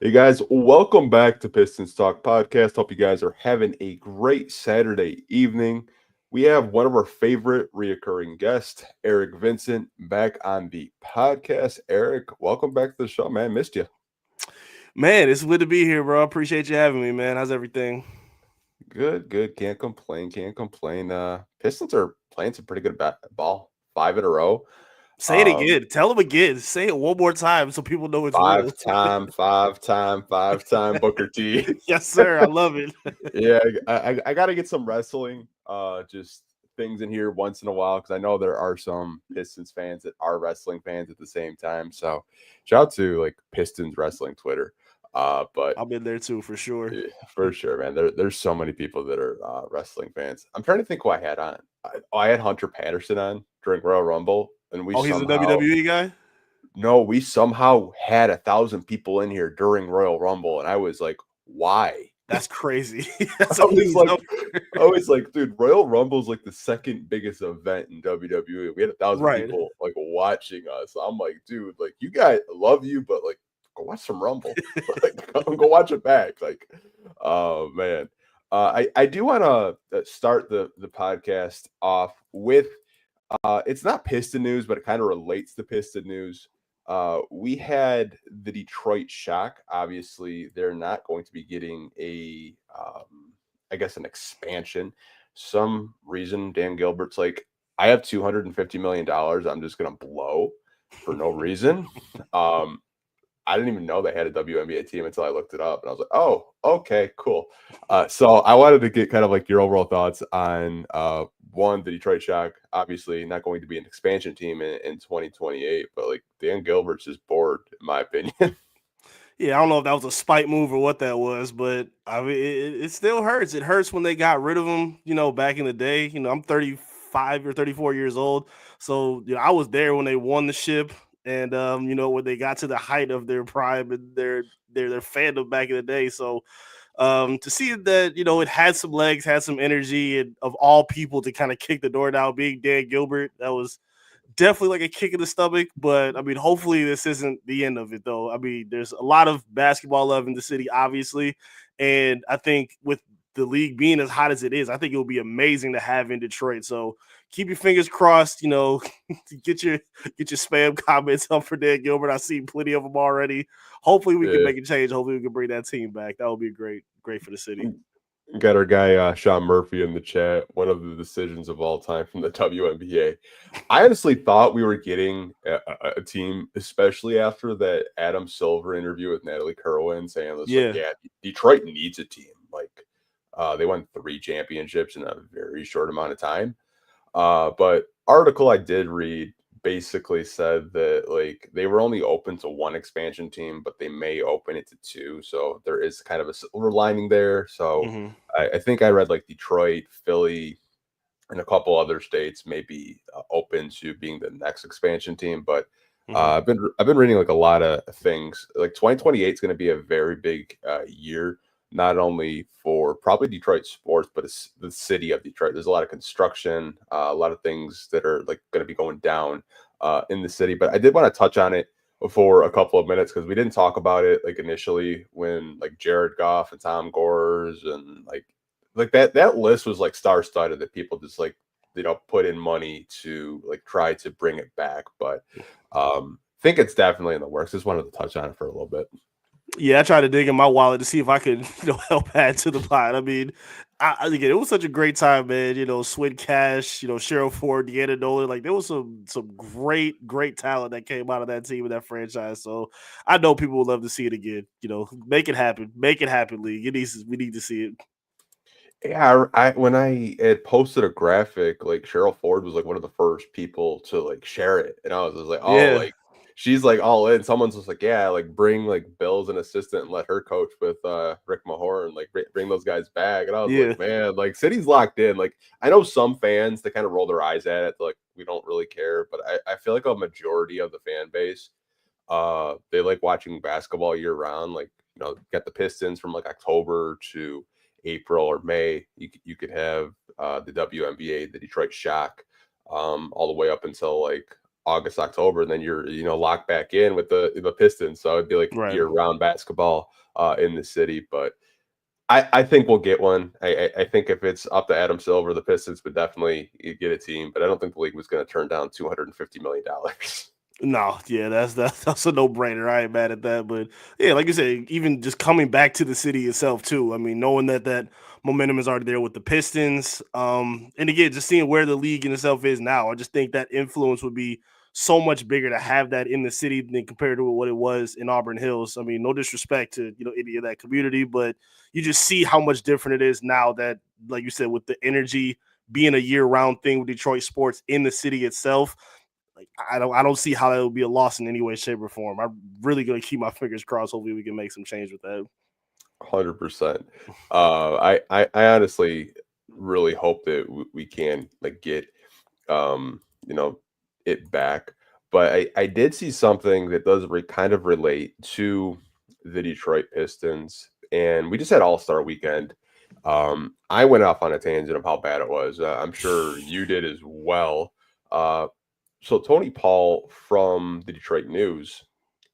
Hey guys, welcome back to Pistons Talk Podcast. Hope you guys are having a great Saturday evening. We have one of our favorite reoccurring guests, Eric Vincent, back on the podcast. Eric, welcome back to the show, man. Missed you. Man, it's good to be here, bro. Appreciate you having me, man. How's everything? Good, good. Can't complain. Can't complain. Pistons are playing some pretty good ball. Five in a row. Say it Um, again. Tell them again. Say it one more time so people know it's real. five time Booker T. Yes, sir. I love it. Yeah, I got to get some wrestling, just things in here once in a while because I know there are some Pistons fans that are wrestling fans at the same time. So shout out to like Pistons wrestling Twitter. But I'm in there too, for sure. yeah, for sure, man, there's so many people that are wrestling fans. I'm trying to think who I had on. I had Hunter Patterson on during Royal Rumble, and Oh, he's a WWE guy? we somehow had 1,000 people in here during Royal Rumble, and I was like, why? That's crazy. That's I a was huge like, number. dude, Royal Rumble is like the second biggest event in WWE. We had 1,000 Right. people like watching us. I'm like, dude, like you guys love you, but like go watch some Rumble. Like go watch it back. Like, oh man. I do want to start the podcast off with it's not Piston news, but it kind of relates to Piston news. We had the Detroit Shock. Obviously, they're not going to be getting I guess, an expansion. Some reason Dan Gilbert's like, I have $250 million. I'm just gonna blow for no reason. Um, I didn't even know they had a WNBA team until I looked it up, and I was like, "Oh, okay, cool." So I wanted to get kind of like your overall thoughts on one, the Detroit Shock, obviously not going to be an expansion team in 2028, but like Dan Gilbert's just bored, in my opinion. Yeah, I don't know if that was a spite move or what that was, but I mean, it still hurts. It hurts when they got rid of him, back in the day. I'm 35 or 34 years old. So, I was there when they won the ship and, when they got to the height of their prime and their fandom back in the day. So, to see that, it had some legs, had some energy, and of all people to kind of kick the door down, being Dan Gilbert, that was definitely like a kick in the stomach, but I mean, hopefully this isn't the end of it though. I mean, there's a lot of basketball love in the city, obviously, and I think with the league being as hot as it is, I think it would be amazing to have in Detroit. So keep your fingers crossed. Get your spam comments up for Dan Gilbert. I've seen plenty of them already. Hopefully we can Yeah. make a change. Hopefully we can bring that team back. That would be great for the city. Got our guy Sean Murphy in the chat. One of the decisions of all time from the WNBA. I honestly thought we were getting a team, especially after that Adam Silver interview with Natalie Kerwin, saying this like, Yeah. yeah, Detroit needs a team. Like, they won 3 championships in a very short amount of time. But article I did read basically said that like they were only open to one expansion team, but they may open it to two. So there is kind of a silver lining there. So Hmm. I think I read like Detroit, Philly, and a couple other states may be open to being the next expansion team. But Hmm. I've been reading like a lot of things. Like 2028 is going to be a very big year, not only for probably Detroit sports, but it's the city of Detroit. There's a lot of construction, a lot of things that are like going to be going down in the city. But I did want to touch on it for a couple of minutes because we didn't talk about it like initially when like Jared Goff and Tom Gores and like that list was like star studded that people just like put in money to like try to bring it back. But think it's definitely in the works. Just wanted to touch on it for a little bit. Yeah, I tried to dig in my wallet to see if I could, help add to the pot. I mean, again, it was such a great time, man. Swin Cash, Cheryl Ford, Deanna Nolan. Like there was some great talent that came out of that team and that franchise. So I know people would love to see it again. Make it happen, league. We need to see it. Yeah, I when I had posted a graphic, like Cheryl Ford was like one of the first people to like share it, and I was just like, oh, Yeah, like she's like all in. Someone's just like, yeah, like bring like Bill's an assistant and let her coach with Rick Mahorn, and like bring those guys back. And I was like, yeah. man, like City's locked in. Like I know some fans they kind of roll their eyes at it, like we don't really care, but I feel like a majority of the fan base, they like watching basketball year round. Like you got the Pistons from like October to April or May. You could have the WNBA, the Detroit Shock, all the way up until like August, October, and then you're locked back in with the Pistons. So it'd be like Right. year-round basketball in the city. But I think we'll get one. I think if it's up to Adam Silver, the Pistons would definitely get a team. But I don't think the league was going to turn down $250 million. No, yeah, that's a no-brainer. I ain't mad at that, but yeah, like you said, even just coming back to the city itself too. I mean, knowing that momentum is already there with the Pistons, and again, just seeing where the league in itself is now, I just think that influence would be so much bigger to have that in the city than compared to what it was in Auburn Hills. I mean, no disrespect to any of that community, but you just see how much different it is now that, like you said, with the energy being a year-round thing with Detroit sports in the city itself. Like, I don't see how that would be a loss in any way, shape, or form. I'm really going to keep my fingers crossed. Hopefully, we can make some change with that. 100%. I honestly really hope that we can get it back. But I did see something that does kind of relate to the Detroit Pistons, and we just had All-Star Weekend. I went off on a tangent of how bad it was. I'm sure you did as well. So Tony Paul from the Detroit News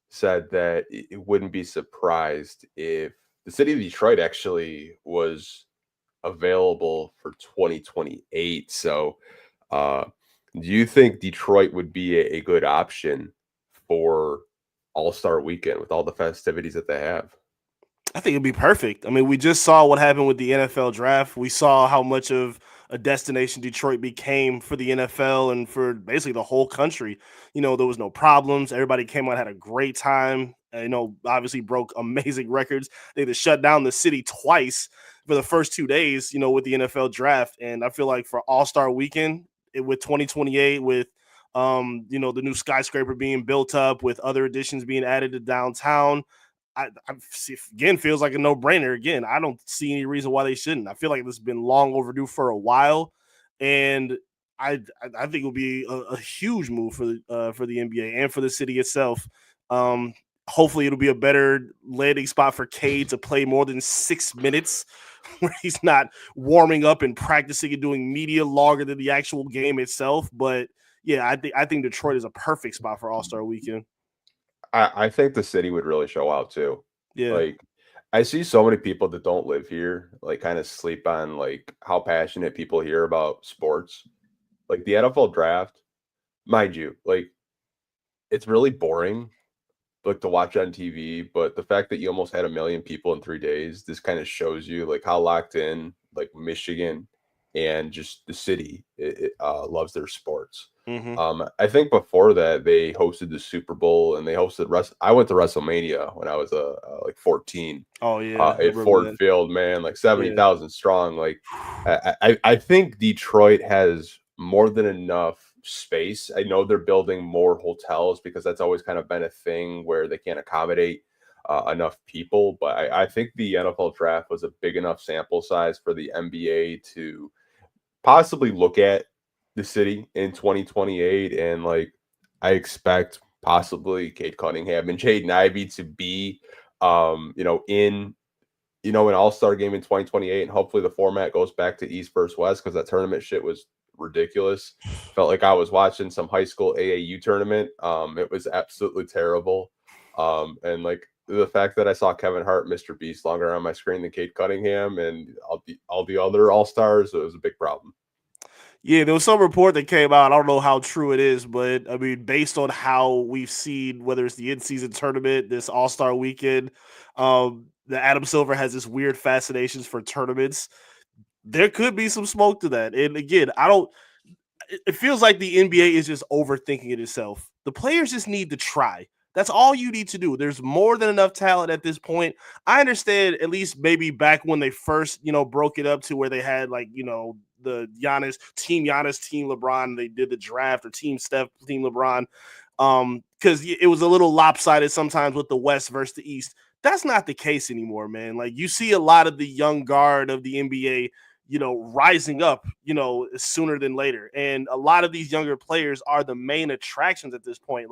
said that it wouldn't be surprised if the city of Detroit actually was available for 2028. So do you think Detroit would be a good option for All-Star Weekend with all the festivities that they have? I think it'd be perfect. I mean, we just saw what happened with the NFL draft. We saw how much of a destination Detroit became for the NFL and for basically the whole country. There was no problems. Everybody came out, had a great time. Obviously broke amazing records. They had to shut down the city twice for the first 2 days, with the NFL draft. And I feel like for All-Star Weekend with 2028, with the new skyscraper being built up, with other additions being added to downtown, I again feels like a no-brainer. Again, I don't see any reason why they shouldn't. I feel like this has been long overdue for a while, and I think it will be a huge move for the NBA and for the city itself. Hopefully, it'll be a better landing spot for Cade to play more than 6 minutes, where he's not warming up and practicing and doing media longer than the actual game itself. But yeah, I think Detroit is a perfect spot for All-Star Weekend. I think the city would really show out too. Yeah. Like, I see so many people that don't live here, kind of sleep on how passionate people hear about sports. Like the NFL draft, mind you, it's really boring, to watch on TV. But the fact that you almost had 1 million people in 3 days, this kind of shows you how locked in Michigan and just the city it loves their sports. Mm-hmm. I think before that they hosted the Super Bowl and they hosted I went to WrestleMania when I was 14. Oh yeah, at Ford Field, man, 70,000 strong. I think Detroit has more than enough space. I know they're building more hotels because that's always kind of been a thing where they can't accommodate enough people. But I think the NFL draft was a big enough sample size for the NBA to possibly look at the city in 2028. And I expect possibly Cade Cunningham and Jaden Ivey to be, in an all-star game in 2028. And hopefully the format goes back to East versus West, because that tournament shit was ridiculous. Felt like I was watching some high school AAU tournament. It was absolutely terrible. And the fact that I saw Kevin Hart, Mr. Beast, longer on my screen than Cade Cunningham and all the other all-stars, it was a big problem. Yeah, there was some report that came out. I don't know how true it is, but I mean, based on how we've seen, whether it's the in-season tournament, this All-Star Weekend, the Adam Silver has this weird fascinations for tournaments. There could be some smoke to that. And again, it feels like the NBA is just overthinking it itself. The players just need to try. That's all you need to do. There's more than enough talent at this point. I understand, at least maybe back when they first, broke it up to where they had the Giannis, Team LeBron, they did the draft, or Team Steph, Team LeBron, because it was a little lopsided sometimes with the West versus the East. That's not the case anymore, man. You see a lot of the young guard of the NBA, rising up, sooner than later. And a lot of these younger players are the main attractions at this point.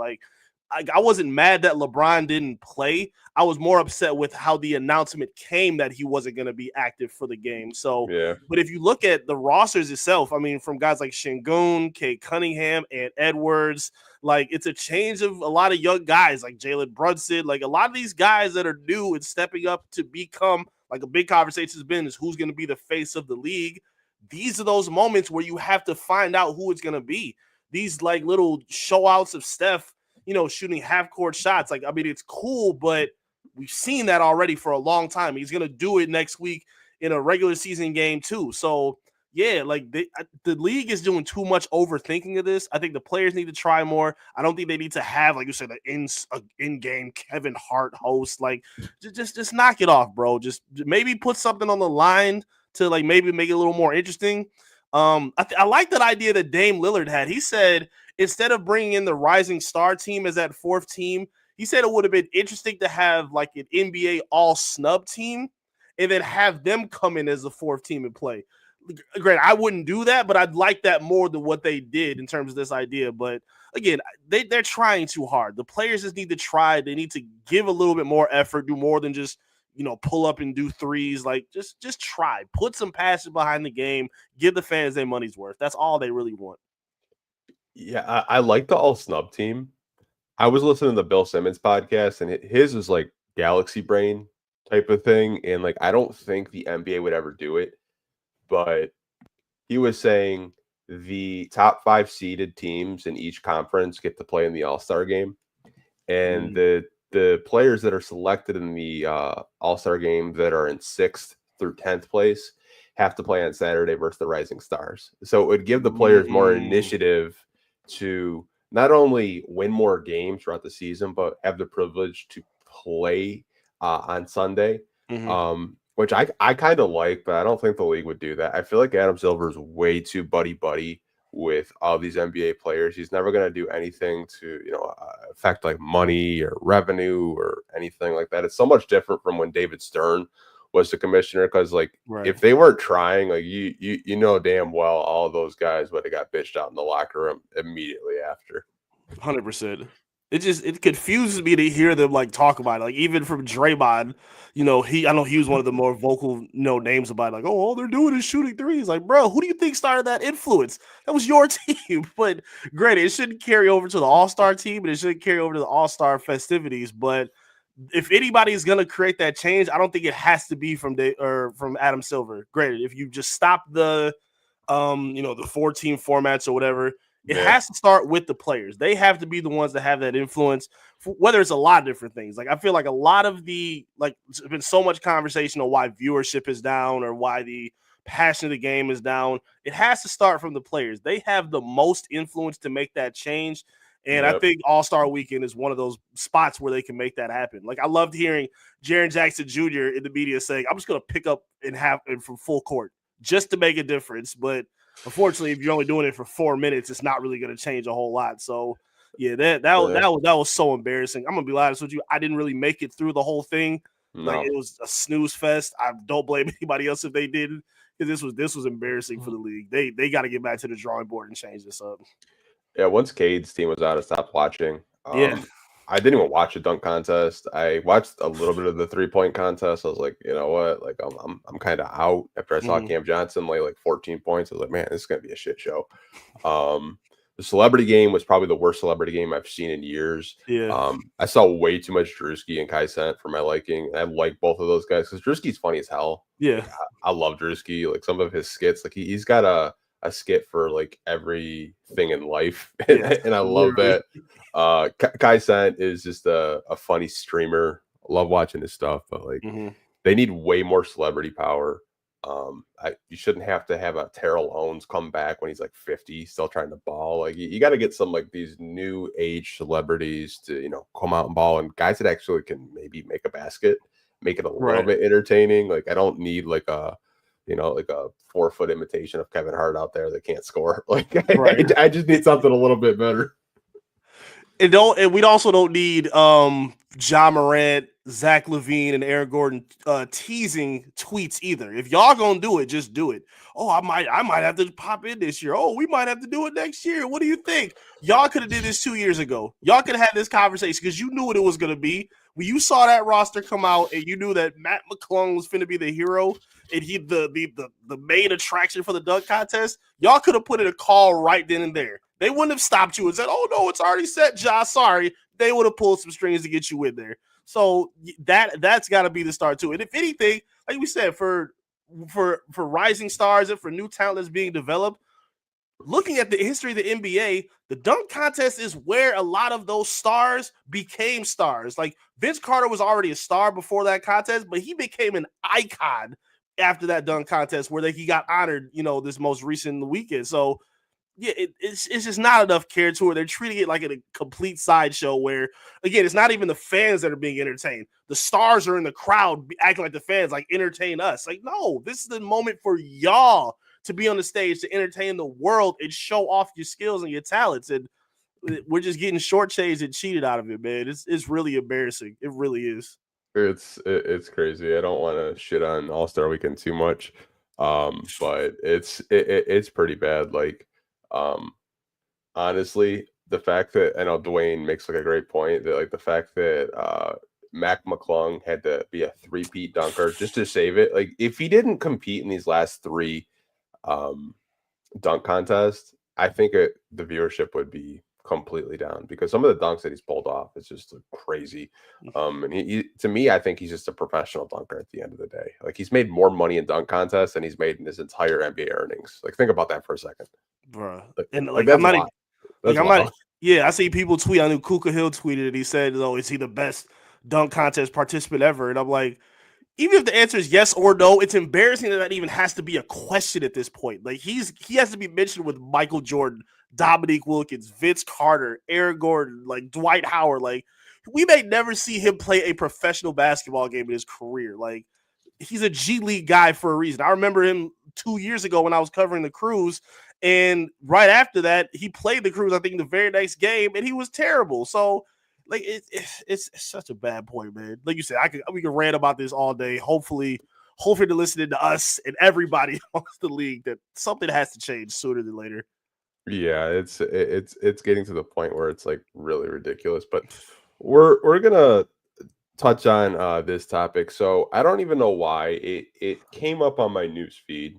I wasn't mad that LeBron didn't play. I was more upset with how the announcement came that he wasn't going to be active for the game. So, yeah. But if you look at the rosters itself, I mean, from guys like Şengün, Cade Cunningham, and Edwards, Like, it's a change of a lot of young guys like Jalen Brunson, like a lot of these guys that are new and stepping up to become, like, a big conversation has been is who's going to be the face of the league. These are those moments where you have to find out who it's going to be. These like little show outs of Steph, shooting half court shots. Like, I mean, it's cool, but we've seen that already for a long time. He's going to do it next week in a regular season game too. So yeah, like the league is doing too much overthinking of this. I think the players need to try more. I don't think they need to have, like you said, an in-game Kevin Hart host. Like, just knock it off, bro. Just maybe put something on the line to, like, maybe make it a little more interesting. I like that idea that Dame Lillard had. He said instead of bringing in the rising star team as that fourth team, he said it would have been interesting to have like an NBA all snub team and then have them come in as the fourth team and play. Great, I wouldn't do that, but I'd like that more than what they did in terms of this idea. But again, they're trying too hard. The players just need to try. They need to give a little bit more effort, do more than just, pull up and do threes. Like, just try. Put some passion behind the game. Give the fans their money's worth. That's all they really want. Yeah, I like the all snub team. I was listening to the Bill Simmons podcast, and his is like galaxy brain type of thing. And like, I don't think the NBA would ever do it. But he was saying the top 5 seeded teams in each conference get to play in the All-Star game. And the players that are selected in the All-Star game that are in 6th through 10th place have to play on Saturday versus the Rising Stars. So it would give the players more initiative to not only win more games throughout the season, but have the privilege to play on Sunday. Which I kind of like, but I don't think the league would do that. I feel like Adam Silver is way too buddy-buddy with all these NBA players. He's never going to do anything to, affect like money or revenue or anything like that. It's so much different from when David Stern was the commissioner, because like if they weren't trying, like you know damn well all of those guys would have got bitched out in the locker room immediately after. 100%. It confuses me to hear them like talk about it. Like, even from Draymond, I know he was one of the more vocal, names about it. Like, oh, all they're doing is shooting threes. Like, bro, who do you think started that influence? That was your team. But granted, it shouldn't carry over to the All-Star team, and it shouldn't carry over to the All-Star festivities. But if anybody is gonna create that change, I don't think it has to be from Adam Silver. Granted, if you just stop the the 4-team formats or whatever. It has to start with the players. They have to be the ones that have that influence, whether it's a lot of different things. Like, I feel like a lot of there's been so much conversation on why viewership is down or why the passion of the game is down. It has to start from the players. They have the most influence to make that change. And I think All-Star Weekend is one of those spots where they can make that happen. Like, I loved hearing Jaren Jackson Jr. in the media saying, I'm just going to pick up and have it from full court just to make a difference. But unfortunately, if you're only doing it for 4 minutes, it's not really going to change a whole lot. So, yeah, that was so embarrassing. I'm gonna be honest with you. I didn't really make it through the whole thing. No. Like, it was a snooze fest. I don't blame anybody else if they didn't, because this was embarrassing for the league. They got to get back to the drawing board and change this up. Yeah, once Cade's team was out, I stopped watching. I didn't even watch the dunk contest. I watched a little bit of the 3-point contest. I was like, you know what? Like, I'm kind of out after I saw Cam Johnson lay like 14 points. I was like, man, this is gonna be a shit show. The celebrity game was probably the worst celebrity game I've seen in years. Yeah. I saw way too much Drewski and Kai Sant for my liking. I like both of those guys because Drewski's funny as hell. Yeah. Like, I love Drewski. Like, some of his skits, like he's got a skit for like everything in life. And I love that. Kai Sant is just a funny streamer. I love watching his stuff, but like they need way more celebrity power. You shouldn't have to have a Terrell Owens come back when he's like 50, still trying to ball. Like, you got to get some like these new age celebrities to, come out and ball, and guys that actually can maybe make a basket, make it a little bit entertaining. Like, I don't need like a 4-foot imitation of Kevin Hart out there that can't score. Like, I just need something a little bit better. And we also don't need Ja Morant, Zach LaVine, and Aaron Gordon teasing tweets either. If y'all gonna do it, just do it. Oh, I might have to pop in this year. Oh, we might have to do it next year. What do you think? Y'all could have did this 2 years ago. Y'all could have had this conversation because you knew what it was gonna be. When you saw that roster come out and you knew that Matt McClung was finna be the hero and he the main attraction for the dunk contest, y'all could have put in a call right then and there. They wouldn't have stopped you and said, "Oh no, it's already set, Ja. Sorry." They would have pulled some strings to get you in there. So that's got to be the start too. And if anything, like we said, for rising stars and for new talent that's being developed, looking at the history of the NBA, the dunk contest is where a lot of those stars became stars. Like Vince Carter was already a star before that contest, but he became an icon after that dunk contest where he got honored, this most recent weekend. So yeah, it's just not enough care to it. They're treating it like a complete sideshow where, again, it's not even the fans that are being entertained. The stars are in the crowd acting like the fans, like, entertain us. Like, no, this is the moment for y'all to be on the stage to entertain the world and show off your skills and your talents. And we're just getting shortchanged and cheated out of it, man. It's really embarrassing. It really is. It's crazy. I don't want to shit on All-Star Weekend too much, but it's pretty bad. Like, honestly, the fact that, I know Dwayne makes like a great point, that like the fact that Mac McClung had to be a three-peat dunker just to save it. Like, if he didn't compete in these last three dunk contests, I think the viewership would be completely down, because some of the dunks that he's pulled off is just crazy. And he to me, I think he's just a professional dunker at the end of the day. Like, he's made more money in dunk contests than he's made in his entire NBA earnings. Like, think about that for a second, bro. And like that's I'm not, wild. like That's I'm wild. not. Yeah, I see people tweet. I knew Kuka Hill tweeted it. He said, "Oh, is he the best dunk contest participant ever?" And I'm like, even if the answer is yes or no, it's embarrassing that even has to be a question at this point. Like, he has to be mentioned with Michael Jordan, Dominique Wilkins, Vince Carter, Aaron Gordon, like Dwight Howard. Like, we may never see him play a professional basketball game in his career. Like, he's a G League guy for a reason. I remember him 2 years ago when I was covering the Cruise, and right after that, he played the Cruise, I think, the very next game, and he was terrible. So, like, it's such a bad point, man. Like you said, we can rant about this all day. Hopefully they're listening to us and everybody across the league that something has to change sooner than later. Yeah, it's getting to the point where it's like really ridiculous. But we're gonna touch on this topic. So I don't even know why it came up on my news feed,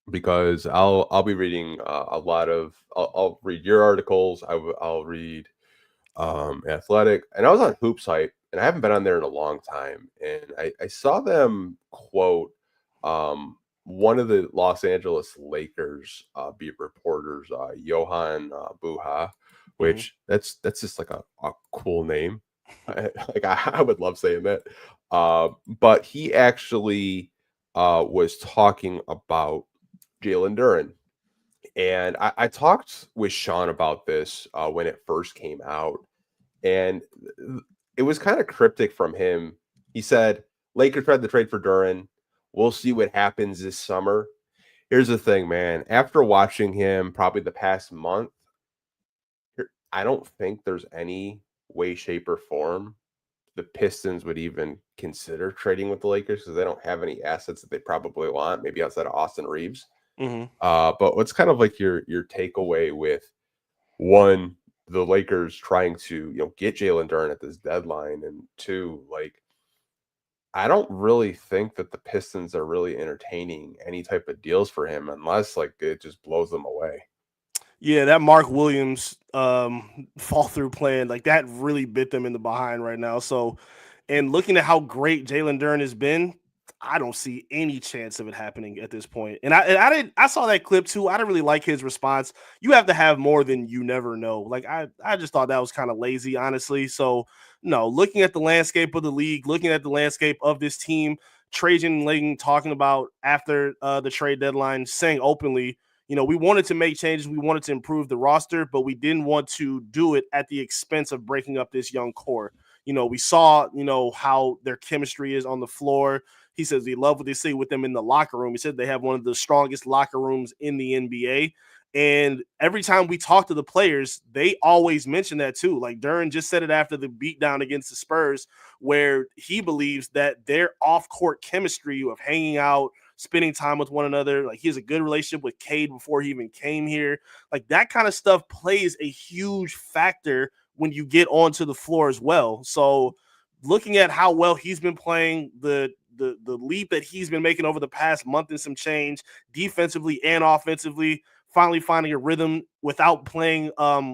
because I'll be reading a lot of, I'll read your articles. I'll read Athletic, and I was on Hoops Hype, and I haven't been on there in a long time, and I saw them quote one of the Los Angeles Lakers beat reporters, Johan Buha, which that's just like a cool name. I would love saying that. But he actually was talking about Jalen Duren. And I talked with Sean about this when it first came out. And it was kind of cryptic from him. He said, Lakers tried to trade for Duren. We'll see what happens this summer. Here's the thing, man. After watching him probably the past month, I don't think there's any way, shape, or form the Pistons would even consider trading with the Lakers, because they don't have any assets that they probably want, maybe outside of Austin Reeves. But what's kind of like your takeaway with, one, the Lakers trying to get Jalen Duren at this deadline, and two, like, I don't really think that the Pistons are really entertaining any type of deals for him unless like it just blows them away. Yeah, that Mark Williams fall through plan, like, that really bit them in the behind right now. So, and looking at how great Jalen Duren has been, I don't see any chance of it happening at this point. And I saw that clip too. I didn't really like his response. You have to have more than you never know. Like, I just thought that was kind of lazy, honestly. So no, looking at the landscape of the league, looking at the landscape of this team, Trajan Langdon talking about after the trade deadline, saying openly, we wanted to make changes. We wanted to improve the roster, but we didn't want to do it at the expense of breaking up this young core. We saw, how their chemistry is on the floor. He says he loved what they see with them in the locker room. He said they have one of the strongest locker rooms in the NBA. And every time we talk to the players, they always mention that too. Like, Duren just said it after the beatdown against the Spurs, where he believes that their off-court chemistry of hanging out, spending time with one another, like, he has a good relationship with Cade before he even came here. Like, that kind of stuff plays a huge factor when you get onto the floor as well. So looking at how well he's been playing, the leap that he's been making over the past month and some change, defensively and offensively, finally finding a rhythm without playing,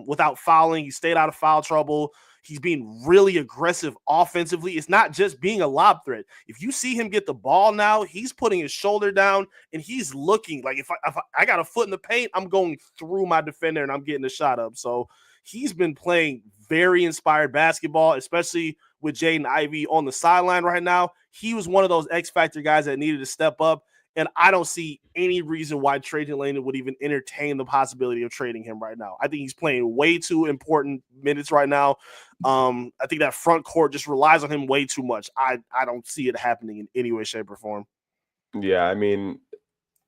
without fouling. He stayed out of foul trouble. He's being really aggressive offensively. It's not just being a lob threat. If you see him get the ball now, he's putting his shoulder down and he's looking like if I got a foot in the paint, I'm going through my defender and I'm getting the shot up. So he's been playing very inspired basketball, especially with Jaden Ivey on the sideline right now. He was one of those X factor guys that needed to step up. And I don't see any reason why Trajan Langdon would even entertain the possibility of trading him right now. I think he's playing way too important minutes right now. I think that front court just relies on him way too much. I don't see it happening in any way, shape, or form. Yeah, I mean,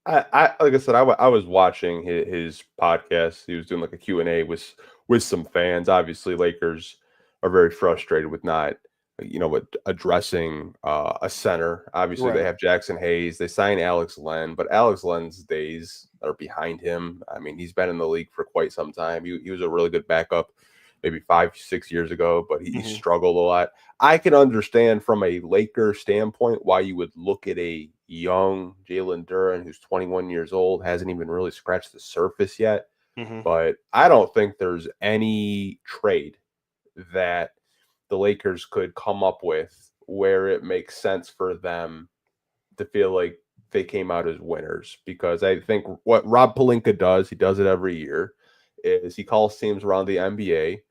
I like I said, I was watching his podcast. He was doing like a Q&A with some fans. Obviously, Lakers are very frustrated with not, with addressing a center. Obviously, Right. They have Jackson Hayes. They signed Alex Len, but Alex Len's days are behind him. I mean, he's been in the league for quite some time. He was a really good backup maybe 5-6 years ago, but he struggled a lot. I can understand from a Laker standpoint why you would look at a young Jalen Duren who's 21 years old, hasn't even really scratched the surface yet. But I don't think there's any trade that the Lakers could come up with where it makes sense for them to feel like they came out as winners. Because I think what Rob Pelinka does, he does it every year, is he calls teams around the NBA,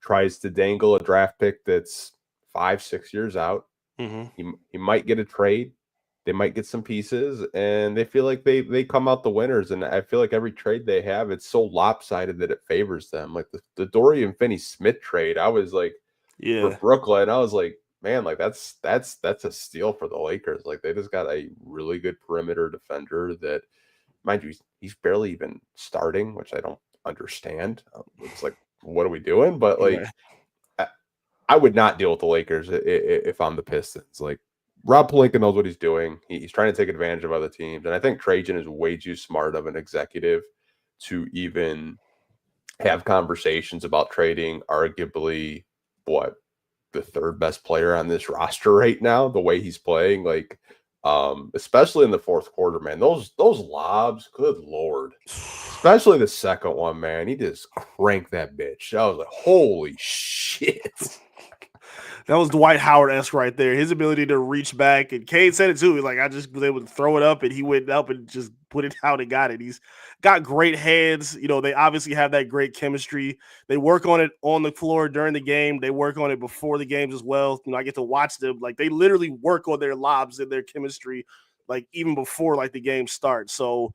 tries to dangle a draft pick that's 5-6 years out. He might get a trade. They might get some pieces, and they feel like they come out the winners. And I feel like every trade they have, it's so lopsided that it favors them. Like the Dorian Finney-Smith trade, I was like, for Brooklyn, I was like, man, like that's a steal for the Lakers. Like they just got a really good perimeter defender that, mind you, he's barely even starting, which I don't understand. It's like, what are we doing? But like, I would not deal with the Lakers if I'm the Pistons. Like, Rob Pelinka knows what he's doing. He's trying to take advantage of other teams. And I think Trajan is way too smart of an executive to even have conversations about trading arguably the third best player on this roster right now, the way he's playing. Like, especially in the fourth quarter, man, those lobs, good Lord. Especially the second one, man. He just cranked that bitch. I was like, holy shit. That was Dwight Howard-esque right there. His ability to reach back. And Cade said it too. He's like, I just was able to throw it up and he went up and just put it out and got it. He's got great hands. They obviously have that great chemistry. They work on it on the floor during the game. They work on it before the games as well. I get to watch them. Like, they literally work on their lobs and their chemistry, like, even before, like, the game starts. So,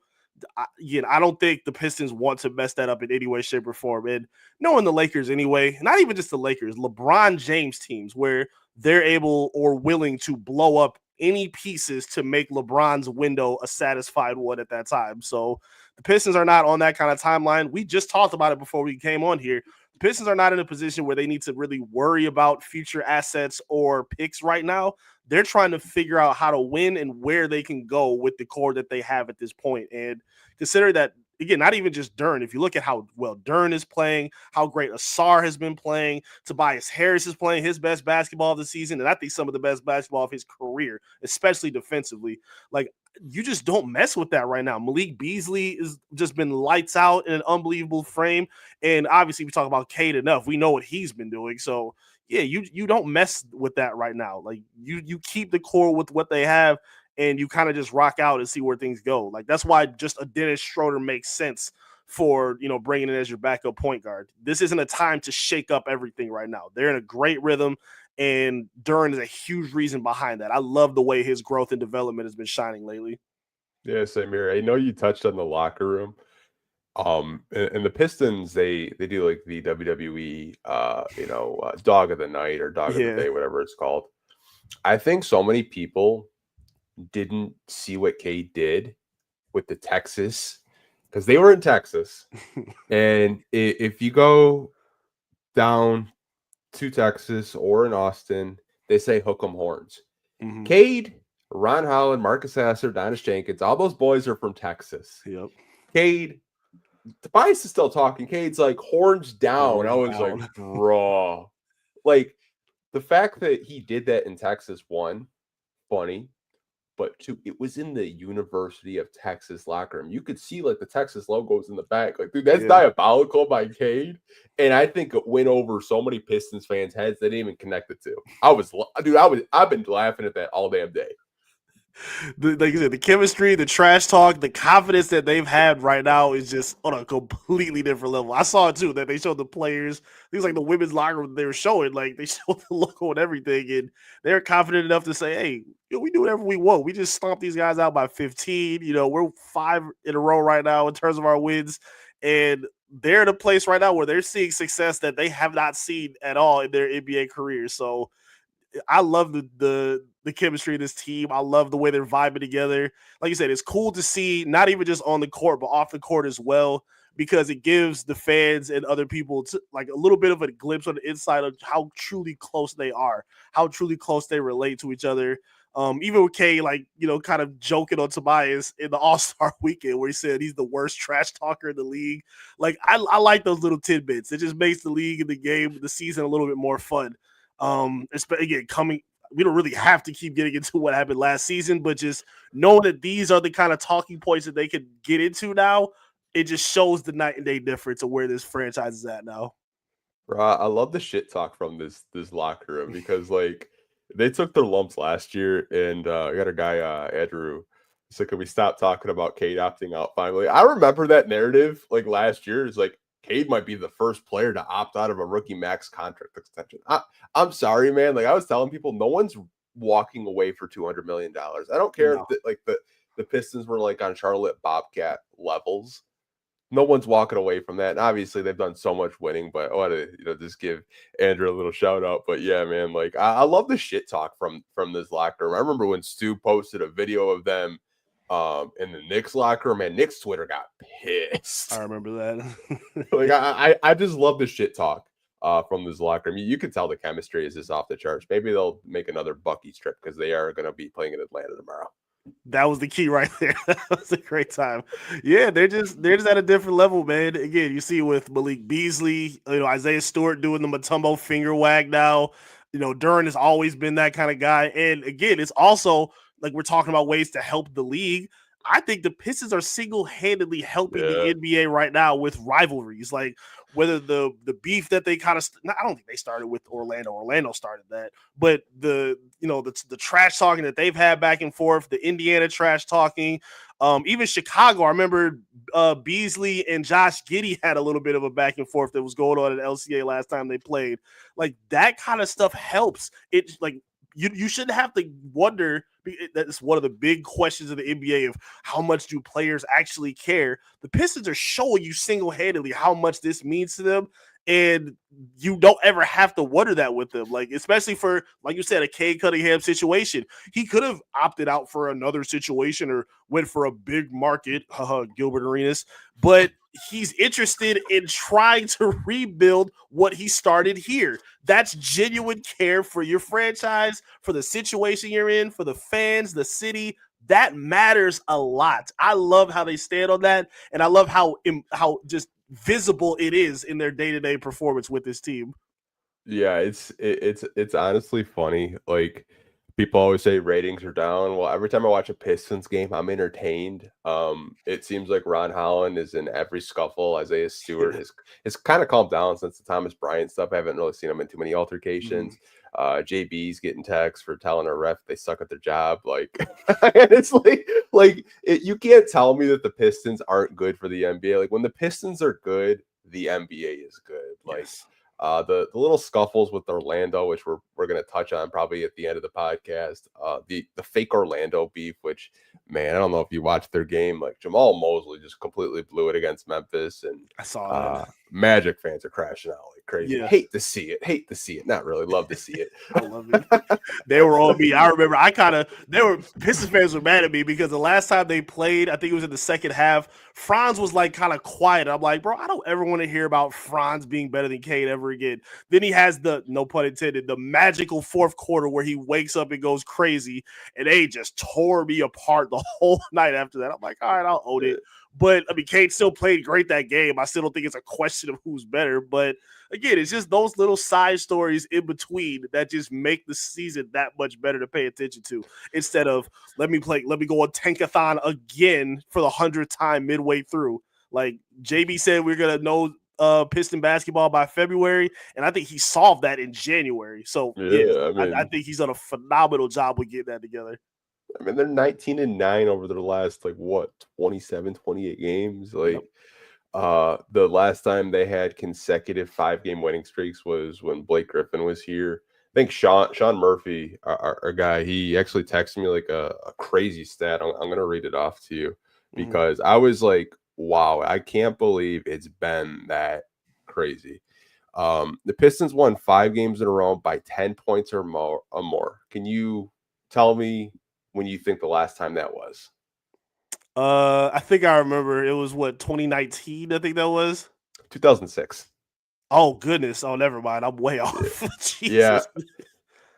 I don't think the Pistons want to mess that up in any way, shape, or form. And knowing the Lakers anyway, not even just the Lakers, LeBron James teams where they're able or willing to blow up any pieces to make LeBron's window a satisfied one at that time. So the Pistons are not on that kind of timeline. We just talked about it before we came on here. The Pistons are not in a position where they need to really worry about future assets or picks right now. They're trying to figure out how to win and where they can go with the core that they have at this point. And consider that, again, not even just Duren. If you look at how well Duren is playing, how great Ausar has been playing, Tobias Harris is playing his best basketball of the season, and I think some of the best basketball of his career, especially defensively. Like, you just don't mess with that right now. Malik Beasley has just been lights out in an unbelievable frame. And obviously we talk about Cade enough. We know what he's been doing. So yeah, you don't mess with that right now. Like, you keep the core with what they have and you kind of just rock out and see where things go. Like, that's why just a Dennis Schroeder makes sense for, bringing in as your backup point guard. This isn't a time to shake up everything right now. They're in a great rhythm. And Duren is a huge reason behind that. I love the way his growth and development has been shining lately. Yeah, same here. I know you touched on the locker room. And the Pistons, they do like the WWE, dog of the night or dog of the day, whatever it's called. I think so many people didn't see what Cade did with the Texas, because they were in Texas. And if you go down to Texas or in Austin, they say hook 'em horns. Cade, Ron Holland, Marcus Sasser, Donis Jenkins, all those boys are from Texas. Yep. Cade, Tobias is still talking. Cade's like, horns down. I was like, bro. Like, the fact that he did that in Texas, one, funny. but two, it was in the University of Texas locker room. You could see like the Texas logos in the back. Like, dude, that's diabolical by Cade. And I think it went over so many Pistons fans' heads they didn't even connect the two. I've been laughing at that all damn day. Like you said, the chemistry, the trash talk, the confidence that they've had right now is just on a completely different level. I saw it too, that they showed the players, things like the women's locker room they were showing, like they showed the logo and everything, and they're confident enough to say, hey, we do whatever we want. We just stomped these guys out by 15. We're 5 in a row right now in terms of our wins, and they're in a place right now where they're seeing success that they have not seen at all in their NBA careers. So I love the chemistry of this team. I love the way they're vibing together. Like you said, it's cool to see, not even just on the court, but off the court as well, because it gives the fans and other people like a little bit of a glimpse on the inside of how truly close they are, how truly close they relate to each other. Even with Kay, kind of joking on Tobias in the All-Star weekend where he said he's the worst trash talker in the league. Like, I like those little tidbits. It just makes the league and the game, the season a little bit more fun. Again, we don't really have to keep getting into what happened last season, but just knowing that these are the kind of talking points that they could get into now, it just shows the night and day difference of where this franchise is at now. Bro, I love the shit talk from this locker room because like they took their lumps last year, and I got a guy Andrew. So can we stop talking about Cade opting out finally? I remember that narrative like last year. It's like Cade might be the first player to opt out of a rookie max contract extension. I'm sorry, man. Like I was telling people, no one's walking away for $200 million. I don't care if the Pistons were like on Charlotte Bobcat levels. No one's walking away from that. And obviously, they've done so much winning, but I want to just give Andrew a little shout out. But yeah, man, like I love the shit talk from this locker room. I remember when Stu posted a video of them in the Knicks locker room, man. Knicks Twitter got pissed. I remember that. Like I just love the shit talk from this locker room. You can tell the chemistry is just off the charts. Maybe they'll make another Bucky's trip because they are going to be playing in Atlanta tomorrow. That was the key right there. That was a great time. Yeah, they're just at a different level, man. Again, you see with Malik Beasley, Isaiah Stewart doing the Mutombo finger wag now. Duran has always been that kind of guy. And again, it's also like we're talking about ways to help the league. I think the Pistons are single-handedly helping the NBA right now with rivalries. Like whether the beef that they kind of I don't think they started with Orlando. Orlando started that, but the trash talking that they've had back and forth, the Indiana trash talking, even Chicago. I remember Beasley and Josh Giddey had a little bit of a back and forth that was going on at LCA last time they played. Like that kind of stuff helps. It like you shouldn't have to wonder. That's one of the big questions of the NBA of how much do players actually care. The Pistons are showing you single-handedly how much this means to them, and you don't ever have to wonder that with them. Like, especially for, like you said, a Cade Cunningham situation. He could have opted out for another situation or went for a big market, Gilbert Arenas, but he's interested in trying to rebuild what he started here. That's genuine care for your franchise, for the situation you're in, for the fans, the city. That matters a lot. I love how they stand on that, and I love how just visible it is in their day-to-day performance with this team. Yeah, it's honestly funny. Like people always say ratings are down. Well, every time I watch a Pistons game, I'm entertained. It seems like Ron Holland is in every scuffle. Isaiah Stewart is kind of calmed down since the Thomas Bryant stuff. I haven't really seen him in too many altercations. JB's getting texts for telling a ref they suck at their job. Like, and it's you can't tell me that the Pistons aren't good for the NBA. Like when the Pistons are good, the NBA is good. Like. Yes. The little scuffles with Orlando, which we're going to touch on probably at the end of the podcast. The fake Orlando beef, which, man, I don't know if you watched their game. Like Jamal Mosley just completely blew it against Memphis, and I saw that. Magic fans are crashing out like crazy. Yeah. Hate to see it. Not really. Love to see it. I love it. They were on me. I remember Pistons fans were mad at me because the last time they played, I think it was in the second half, Franz was like kind of quiet. I'm like, bro, I don't ever want to hear about Franz being better than Cade ever again. Then he has the, no pun intended, the magical fourth quarter where he wakes up and goes crazy, and they just tore me apart the whole night after that. I'm like, all right, I'll own it. But I mean, Cade still played great that game. I still don't think it's a question of who's better, but again, it's just those little side stories in between that just make the season that much better to pay attention to, instead of let me go on Tankathon again for the 100th time midway through. Like JB said, we're gonna know Piston basketball by February, and I think he solved that in January. So Yeah, I think he's done a phenomenal job with getting that together. I mean, they're 19-9 over their last 27, 28 games. Yep. The last time they had consecutive 5-game winning streaks was when Blake Griffin was here. I think Sean Murphy, our guy, he actually texted me a crazy stat. I'm going to read it off to you because I was like, wow, I can't believe it's been that crazy. The Pistons won 5 games in a row by 10 points or more. Can you tell me when you think the last time that was? I think I remember it was 2019. I think that was 2006. Oh goodness! Oh, never mind. I'm way off. Yeah,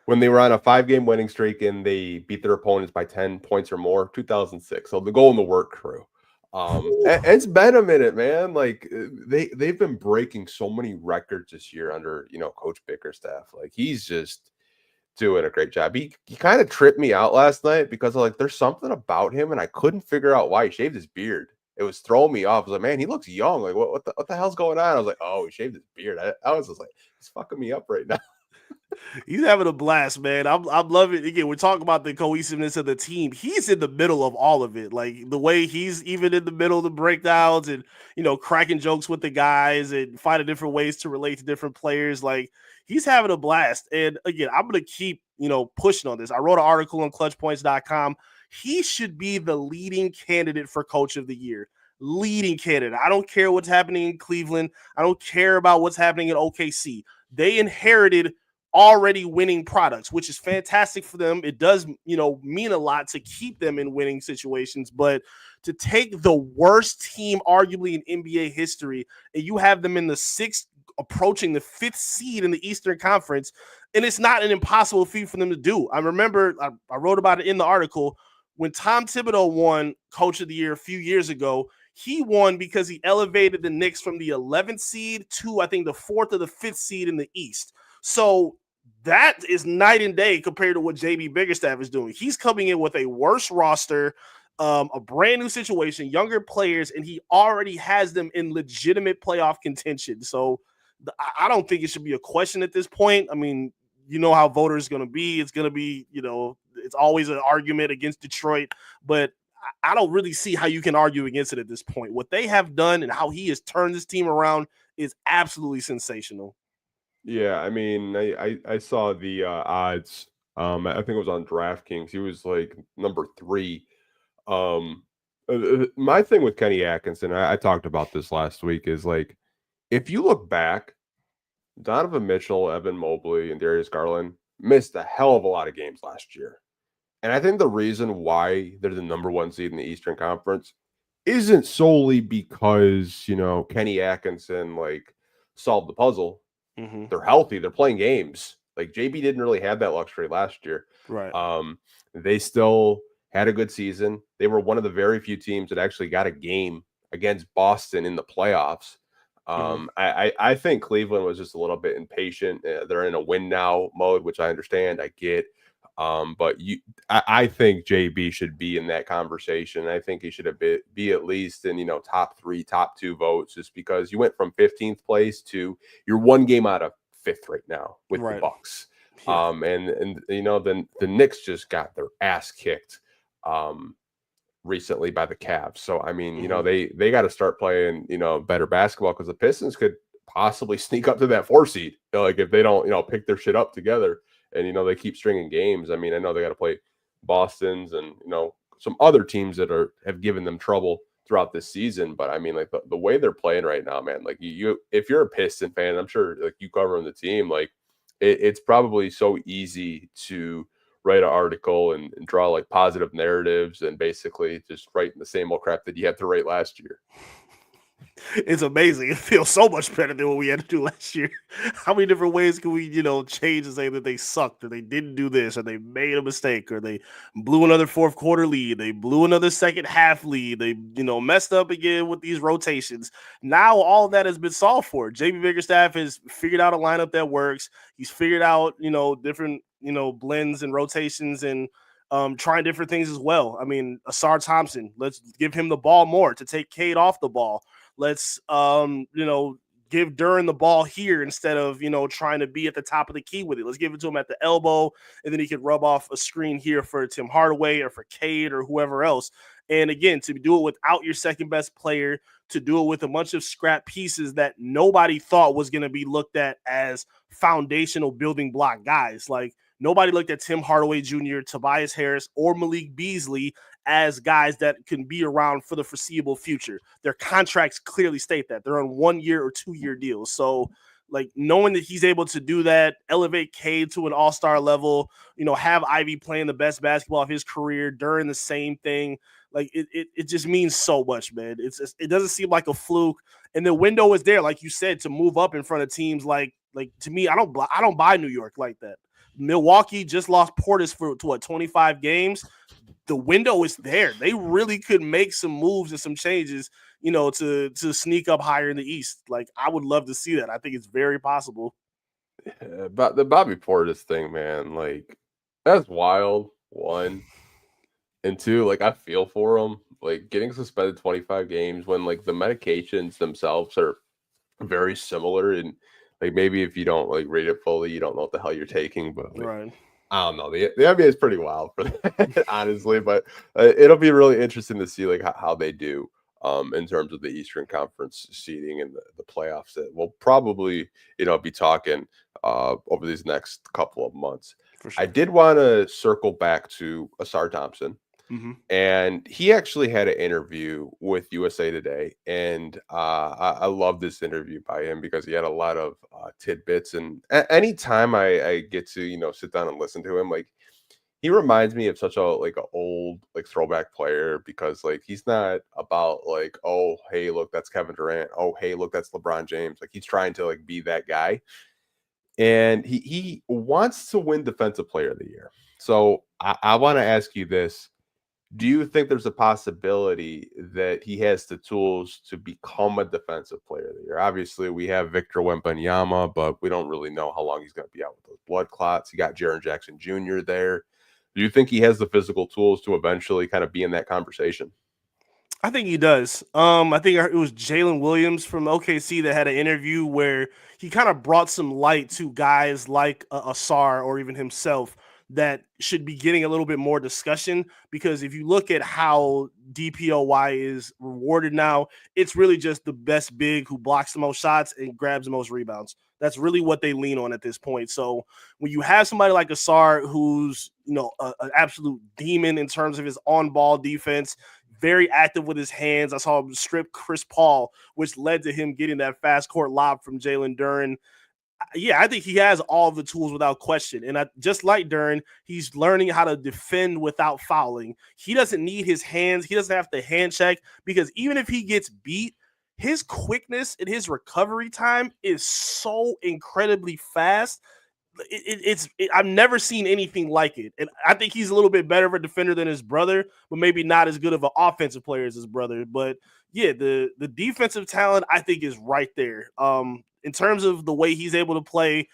when they were on a 5-game winning streak and they beat their opponents by 10 points or more. 2006. So the goal in the work crew. It's been a minute, man. They've been breaking so many records this year under Coach Bickerstaff. He's just doing a great job. He kind of tripped me out last night because there's something about him and I couldn't figure out why. He shaved his beard. It was throwing me off. I was like, man, he looks young. What the hell's going on? I was like, oh, he shaved his beard. I was just like, he's fucking me up right now. He's having a blast, man. I'm loving it. Again, we're talking about the cohesiveness of the team. He's in the middle of all of it. The way he's even in the middle of the breakdowns and, cracking jokes with the guys and finding different ways to relate to different players. He's having a blast. And again, I'm going to keep, pushing on this. I wrote an article on clutchpoints.com. He should be the leading candidate for coach of the year. Leading candidate. I don't care what's happening in Cleveland. I don't care about what's happening in OKC. They inherited already winning products, which is fantastic for them. It does, mean a lot to keep them in winning situations, but to take the worst team arguably in NBA history and you have them in the 6th, approaching the 5th seed in the Eastern Conference, and it's not an impossible feat for them to do. I remember I wrote about it in the article when Tom Thibodeau won Coach of the Year a few years ago. He won because he elevated the Knicks from the 11th seed to, I think, the 4th or the 5th seed in the East. So that is night and day compared to what JB Bickerstaff is doing. He's coming in with a worse roster, a brand new situation, younger players, and he already has them in legitimate playoff contention. So I don't think it should be a question at this point. I mean, you know how voters are going to be. It's going to be, it's always an argument against Detroit, but I don't really see how you can argue against it at this point. What they have done and how he has turned this team around is absolutely sensational. Yeah, I mean, I saw the odds. I think it was on DraftKings. He was number 3. My thing with Kenny Atkinson, I talked about this last week, is if you look back, Donovan Mitchell, Evan Mobley, and Darius Garland missed a hell of a lot of games last year. And I think the reason why they're the number 1 seed in the Eastern Conference isn't solely because, Kenny Atkinson solved the puzzle. Mm-hmm. They're healthy. They're playing games. JB didn't really have that luxury last year. Right. They still had a good season. They were one of the very few teams that actually got a game against Boston in the playoffs. I think Cleveland was just a little bit impatient. They're in a win now mode, which I understand. I get. But I think JB should be in that conversation. I think he should be at least in, top 3, top 2 votes, just because you went from 15th place to you're 1 game out of 5th right now with the Bucks. Yeah. And the Knicks just got their ass kicked recently by the Cavs. So, I mean, they got to start playing, better basketball, because the Pistons could possibly sneak up to that 4 seed, if they don't, pick their shit up together. And, they keep stringing games. I mean, I know they got to play Boston's and, some other teams that have given them trouble throughout this season. But, I mean, the way they're playing right now, man, if you're a Piston fan, I'm sure you covering the team, it's probably so easy to write an article and draw positive narratives and basically just writing the same old crap that you had to write last year. It's amazing. It feels so much better than what we had to do last year. How many different ways can we, change and say that they sucked, or they didn't do this, or they made a mistake, or they blew another fourth quarter lead, they blew another second half lead, they, messed up again with these rotations. Now all of that has been solved for. JB Bickerstaff has figured out a lineup that works. He's figured out, different, blends and rotations and trying different things as well. I mean, Ausar Thompson, let's give him the ball more to take Cade off the ball. Let's, give Duren the ball here instead of, trying to be at the top of the key with it. Let's give it to him at the elbow, and then he could rub off a screen here for Tim Hardaway or for Cade or whoever else. And again, to do it without your second best player, to do it with a bunch of scrap pieces that nobody thought was going to be looked at as foundational building block guys. Like, nobody looked at Tim Hardaway Jr., Tobias Harris, or Malik Beasley as guys that can be around for the foreseeable future. Their contracts clearly state that. They're on 1 year or 2 year deals. So, like, knowing that he's able to do that, elevate Cade to an all-star level, have Ivy playing the best basketball of his career during the same thing, like, it just means so much, man. It doesn't seem like a fluke. And the window is there, like you said, to move up in front of teams like to me, I don't buy New York like that. Milwaukee just lost Portis for 25 games. The window is there. They really could make some moves and some changes, to sneak up higher in the East. Like, I would love to see that. I think it's very possible. Yeah, but the Bobby Portis thing, man, like, that's wild. One. And two, like, I feel for him. Like, getting suspended 25 games when, like, the medications themselves are very similar. And, like, maybe if you don't, like, read it fully, you don't know what the hell you're taking. But, like, right. I don't know. The NBA is pretty wild for that, honestly. But it'll be really interesting to see, like, how they do in terms of the Eastern Conference seeding and the playoffs that we'll probably, be talking over these next couple of months. For sure. I did want to circle back to Ausar Thompson. Mm-hmm. And he actually had an interview with USA Today, and I love this interview by him because he had a lot of tidbits. And anytime I get to sit down and listen to him, like, he reminds me of such a old throwback player, because like he's not about like, oh hey look, that's Kevin Durant, oh hey look, that's LeBron James. Like, he's trying to like be that guy, and he wants to win Defensive Player of the Year. So I want to ask you this. Do you think there's a possibility that he has the tools to become a Defensive Player of the Year? Obviously, we have Victor Wembanyama, but we don't really know how long he's going to be out with those blood clots. You got Jaren Jackson Jr. there. Do you think he has the physical tools to eventually kind of be in that conversation? I think he does. I think it was Jalen Williams from OKC that had an interview where he kind of brought some light to guys like Ausar or even himself that should be getting a little bit more discussion, because if you look at how DPOY is rewarded now, it's really just the best big who blocks the most shots and grabs the most rebounds. That's really what they lean on at this point. So when you have somebody like Ausar, who's an absolute demon in terms of his on-ball defense, very active with his hands. I saw him strip Chris Paul, which led to him getting that fast court lob from Jalen Duren. Yeah, I think he has all the tools without question. And just like Duren, he's learning how to defend without fouling. He doesn't need his hands. He doesn't have to hand check, because even if he gets beat, his quickness and his recovery time is so incredibly fast. I've never seen anything like it. And I think he's a little bit better of a defender than his brother, but maybe not as good of an offensive player as his brother. But yeah, the defensive talent, I think, is right there. In terms of the way he's able to play,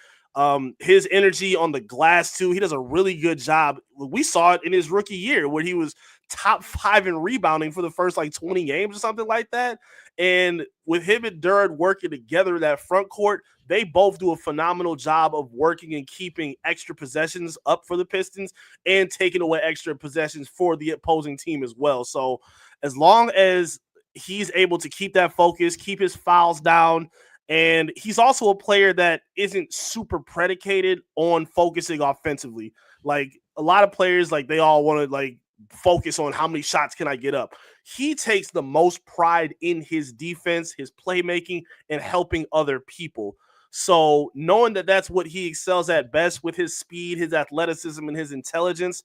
his energy on the glass too, he does a really good job. We saw it in his rookie year where he was top 5 in rebounding for the first 20 games or something like that. And with him and Duren working together in that front court, they both do a phenomenal job of working and keeping extra possessions up for the Pistons and taking away extra possessions for the opposing team as well. So as long as he's able to keep that focus, keep his fouls down, and he's also a player that isn't super predicated on focusing offensively. Like a lot of players, they all want to focus on how many shots can I get up. He takes the most pride in his defense, his playmaking, and helping other people. So knowing that that's what he excels at best with his speed, his athleticism, and his intelligence,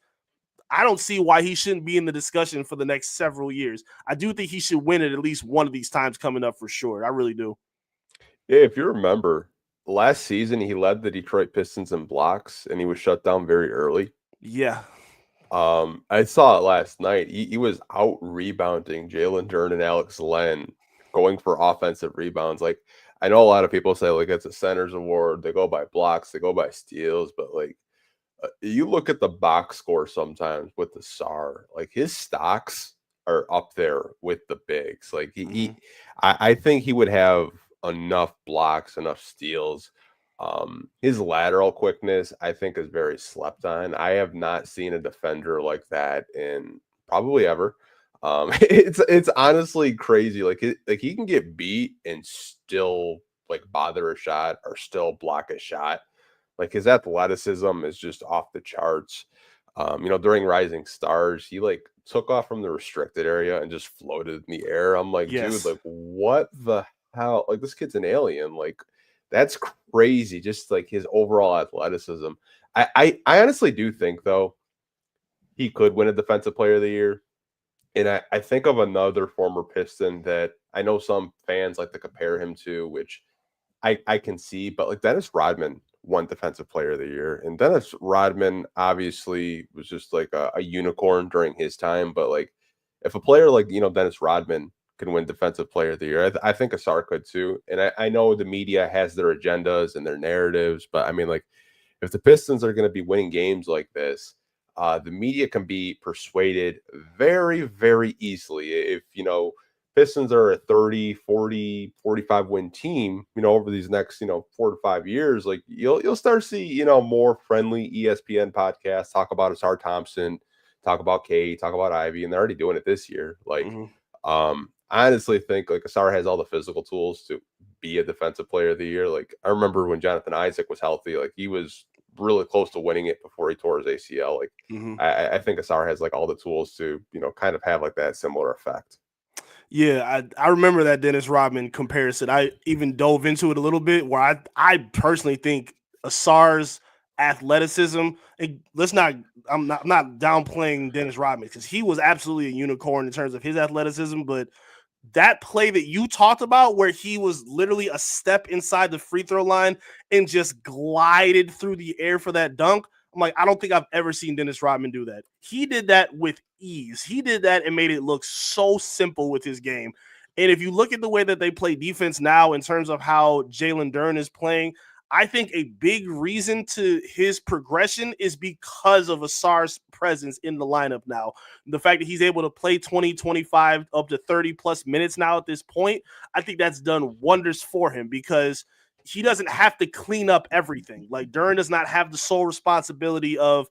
I don't see why he shouldn't be in the discussion for the next several years. I do think he should win it at least one of these times coming up for sure. I really do. Yeah, if you remember, last season he led the Detroit Pistons in blocks, and he was shut down very early. Yeah. I saw it last night. He was out rebounding Jalen Duren and Alex Len, going for offensive rebounds. Like, I know a lot of people say like it's a center's award. They go by blocks, they go by steals, but like you look at the box score sometimes with the SAR, like his stocks are up there with the bigs. Like I think he would have enough blocks, enough steals. His lateral quickness, I think, is very slept on. I have not seen a defender like that in probably ever. It's honestly crazy. Like he can get beat and still like bother a shot or still block a shot. Like his athleticism is just off the charts. During Rising Stars, he like took off from the restricted area and just floated in the air. I'm like, dude, like what the hell? Like this kid's an alien. Like that's crazy. Just like his overall athleticism. I honestly do think though he could win a Defensive Player of the Year. And I think of another former Piston that I know some fans like to compare him to, which I can see, but like Dennis Rodman won Defensive Player of the Year. And Dennis Rodman obviously was just like a unicorn during his time. But like if a player like, Dennis Rodman can win Defensive Player of the Year, I think Ausar could too. And I know the media has their agendas and their narratives, but I mean, like if the Pistons are going to be winning games like this, the media can be persuaded very, very easily. If, Pistons are a 30, 40, 45 win team, over these next, 4 to 5 years, like you'll start to see, more friendly ESPN podcasts talk about Ausar Thompson, talk about Cade, talk about Ivy, and they're already doing it this year. Like, I honestly think like Ausar has all the physical tools to be a Defensive Player of the Year. Like I remember when Jonathan Isaac was healthy, like he was really close to winning it before he tore his ACL. Like I think Ausar has like all the tools to, kind of have like that similar effect. Yeah, I remember that Dennis Rodman comparison. I even dove into it a little bit where I personally think Ausar's athleticism, and I'm not downplaying Dennis Rodman because he was absolutely a unicorn in terms of his athleticism, but that play that you talked about where he was literally a step inside the free throw line and just glided through the air for that dunk. I'm like, I don't think I've ever seen Dennis Rodman do that. He did that with ease. He did that and made it look so simple with his game. And if you look at the way that they play defense now in terms of how Jalen Duren is playing, I think a big reason to his progression is because of Ausar's presence in the lineup now. The fact that he's able to play 20, 25, up to 30 plus minutes now at this point, I think that's done wonders for him because he doesn't have to clean up everything. Like Duren does not have the sole responsibility of,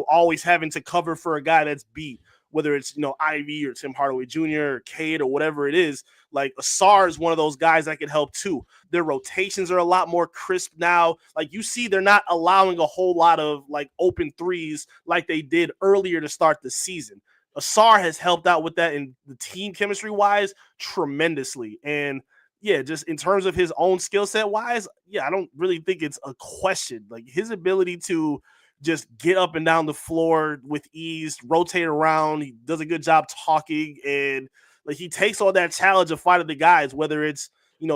always having to cover for a guy that's beat, whether it's, Ivy or Tim Hardaway Jr. or Cade or whatever it is. Like Ausar is one of those guys that can help too. Their rotations are a lot more crisp now. Like you see, they're not allowing a whole lot of like open threes like they did earlier to start the season. Ausar has helped out with that in the team chemistry wise tremendously. And yeah, just in terms of his own skill set wise, I don't really think it's a question. Like his ability to just get up and down the floor with ease, rotate around. He does a good job talking, and like he takes all that challenge of fighting the guys, whether it's,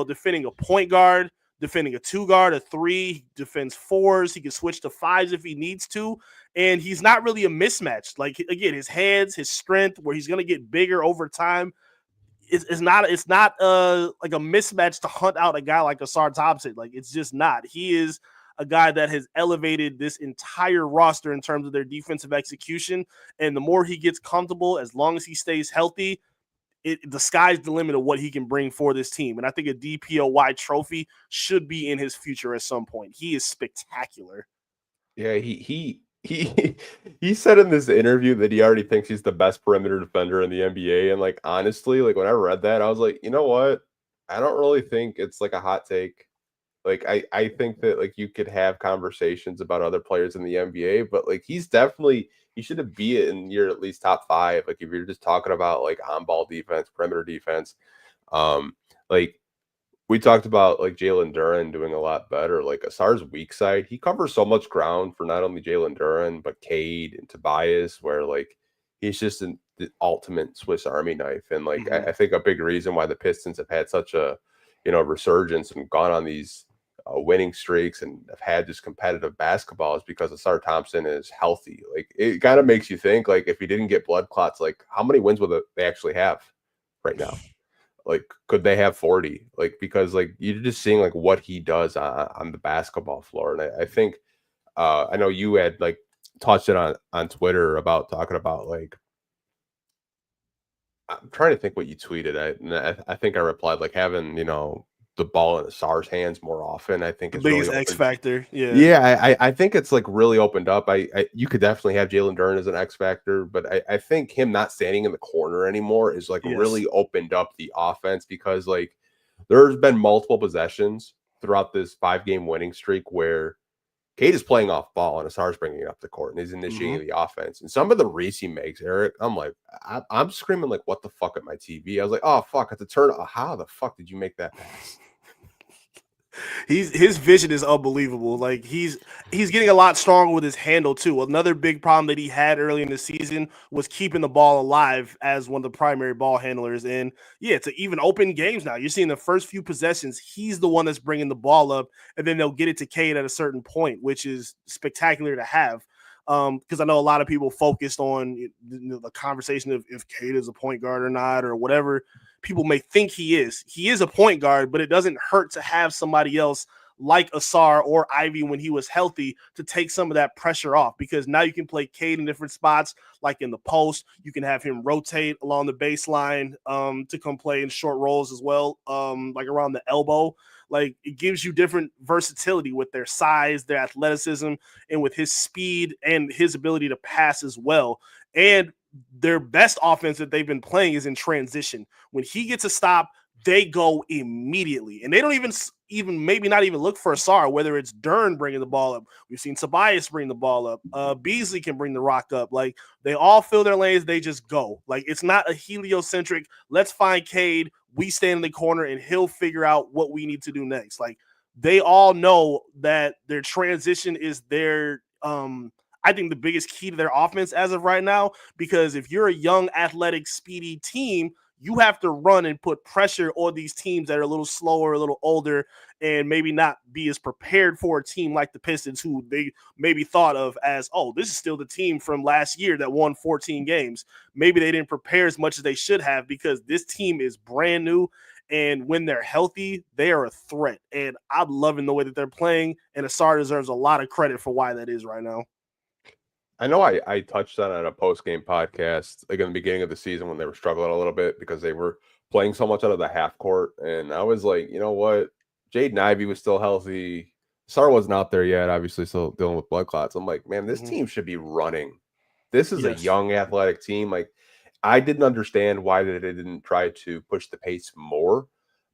defending a point guard, defending a 2 guard, a 3, he defends 4s. He can switch to 5s if he needs to. And he's not really a mismatch. Like again, his hands, his strength, where he's going to get bigger over time. It's not like a mismatch to hunt out a guy like Ausar Thompson. Like it's just not. He is a guy that has elevated this entire roster in terms of their defensive execution. And the more he gets comfortable, as long as he stays healthy, the sky's the limit of what he can bring for this team. And I think a DPOY trophy should be in his future at some point. He is spectacular. Yeah, he said in this interview that he already thinks he's the best perimeter defender in the NBA. And like honestly, like when I read that, I was like, you know what? I don't really think it's like a hot take. Like I think that like you could have conversations about other players in the NBA, but like he should be in your at least top 5. Like if you're just talking about like on-ball defense, perimeter defense, like we talked about like Jalen Duren doing a lot better. Like Ausar's weak side, he covers so much ground for not only Jalen Duren but Cade and Tobias, where like he's just the ultimate Swiss Army knife. And like I think a big reason why the Pistons have had such a resurgence and gone on these winning streaks and have had this competitive basketball is because Ausar Thompson is healthy. Like it kind of makes you think like if he didn't get blood clots, like how many wins would they actually have right now? Like, could they have 40? Like, because like you're just seeing like what he does on the basketball floor. And I think I know you had like touched it on Twitter about talking about like I'm trying to think what you tweeted. I think I replied like having the ball in Asar's hands more often. I think The it's really biggest X factor. Yeah. Yeah, I think it's like really opened up. You could definitely have Jalen Duren as an X factor, but I think him not standing in the corner anymore is like really opened up the offense because like there's been multiple possessions throughout this 5-game winning streak where Cade is playing off ball and Asar's bringing it up the court and he's initiating the offense. And some of the reads he makes, Eric, I'm like, I'm screaming like, what the fuck at my TV? I was like, oh fuck, at the turn, how the fuck did you make that pass? His vision is unbelievable. Like he's getting a lot stronger with his handle too. Another big problem that he had early in the season was keeping the ball alive as one of the primary ball handlers. And yeah, to even open games now, you're seeing the first few possessions, he's the one that's bringing the ball up, and then they'll get it to Cade at a certain point, which is spectacular to have. Because I know a lot of people focused on the conversation of if Cade is a point guard or not, or whatever people may think he is. He is a point guard, but it doesn't hurt to have somebody else like Ausar or Ivey when he was healthy to take some of that pressure off, because now you can play Cade in different spots, like in the post. You can have him rotate along the baseline to come play in short rolls as well, like around the elbow. Like it gives you different versatility with their size, their athleticism, and with his speed and his ability to pass as well. And their best offense that they've been playing is in transition. When he gets a stop, they go immediately, and they don't even maybe not even look for Ausar, whether it's Duren bringing the ball up. We've seen Tobias bring the ball up. Beasley can bring the rock up. Like they all fill their lanes. They just go. Like it's not a heliocentric. Let's find Cade. We stand in the corner and he'll figure out what we need to do next. Like they all know that their transition is their I think the biggest key to their offense as of right now, because if you're a young, athletic, speedy team, you have to run and put pressure on these teams that are a little slower, a little older, and maybe not be as prepared for a team like the Pistons, who they maybe thought of as, oh, this is still the team from last year that won 14 games. Maybe they didn't prepare as much as they should have, because this team is brand new. And when they're healthy, they are a threat. And I'm loving the way that they're playing. And Ausar deserves a lot of credit for why that is right now. I know I touched on a post-game podcast like in the beginning of the season when they were struggling a little bit because they were playing so much out of the half court. And I was like, you know what? Jaden Ivey was still healthy. Ausar wasn't out there yet, obviously still dealing with blood clots. I'm like, man, this team should be running. This is a young athletic team. Like I didn't understand why they didn't try to push the pace more.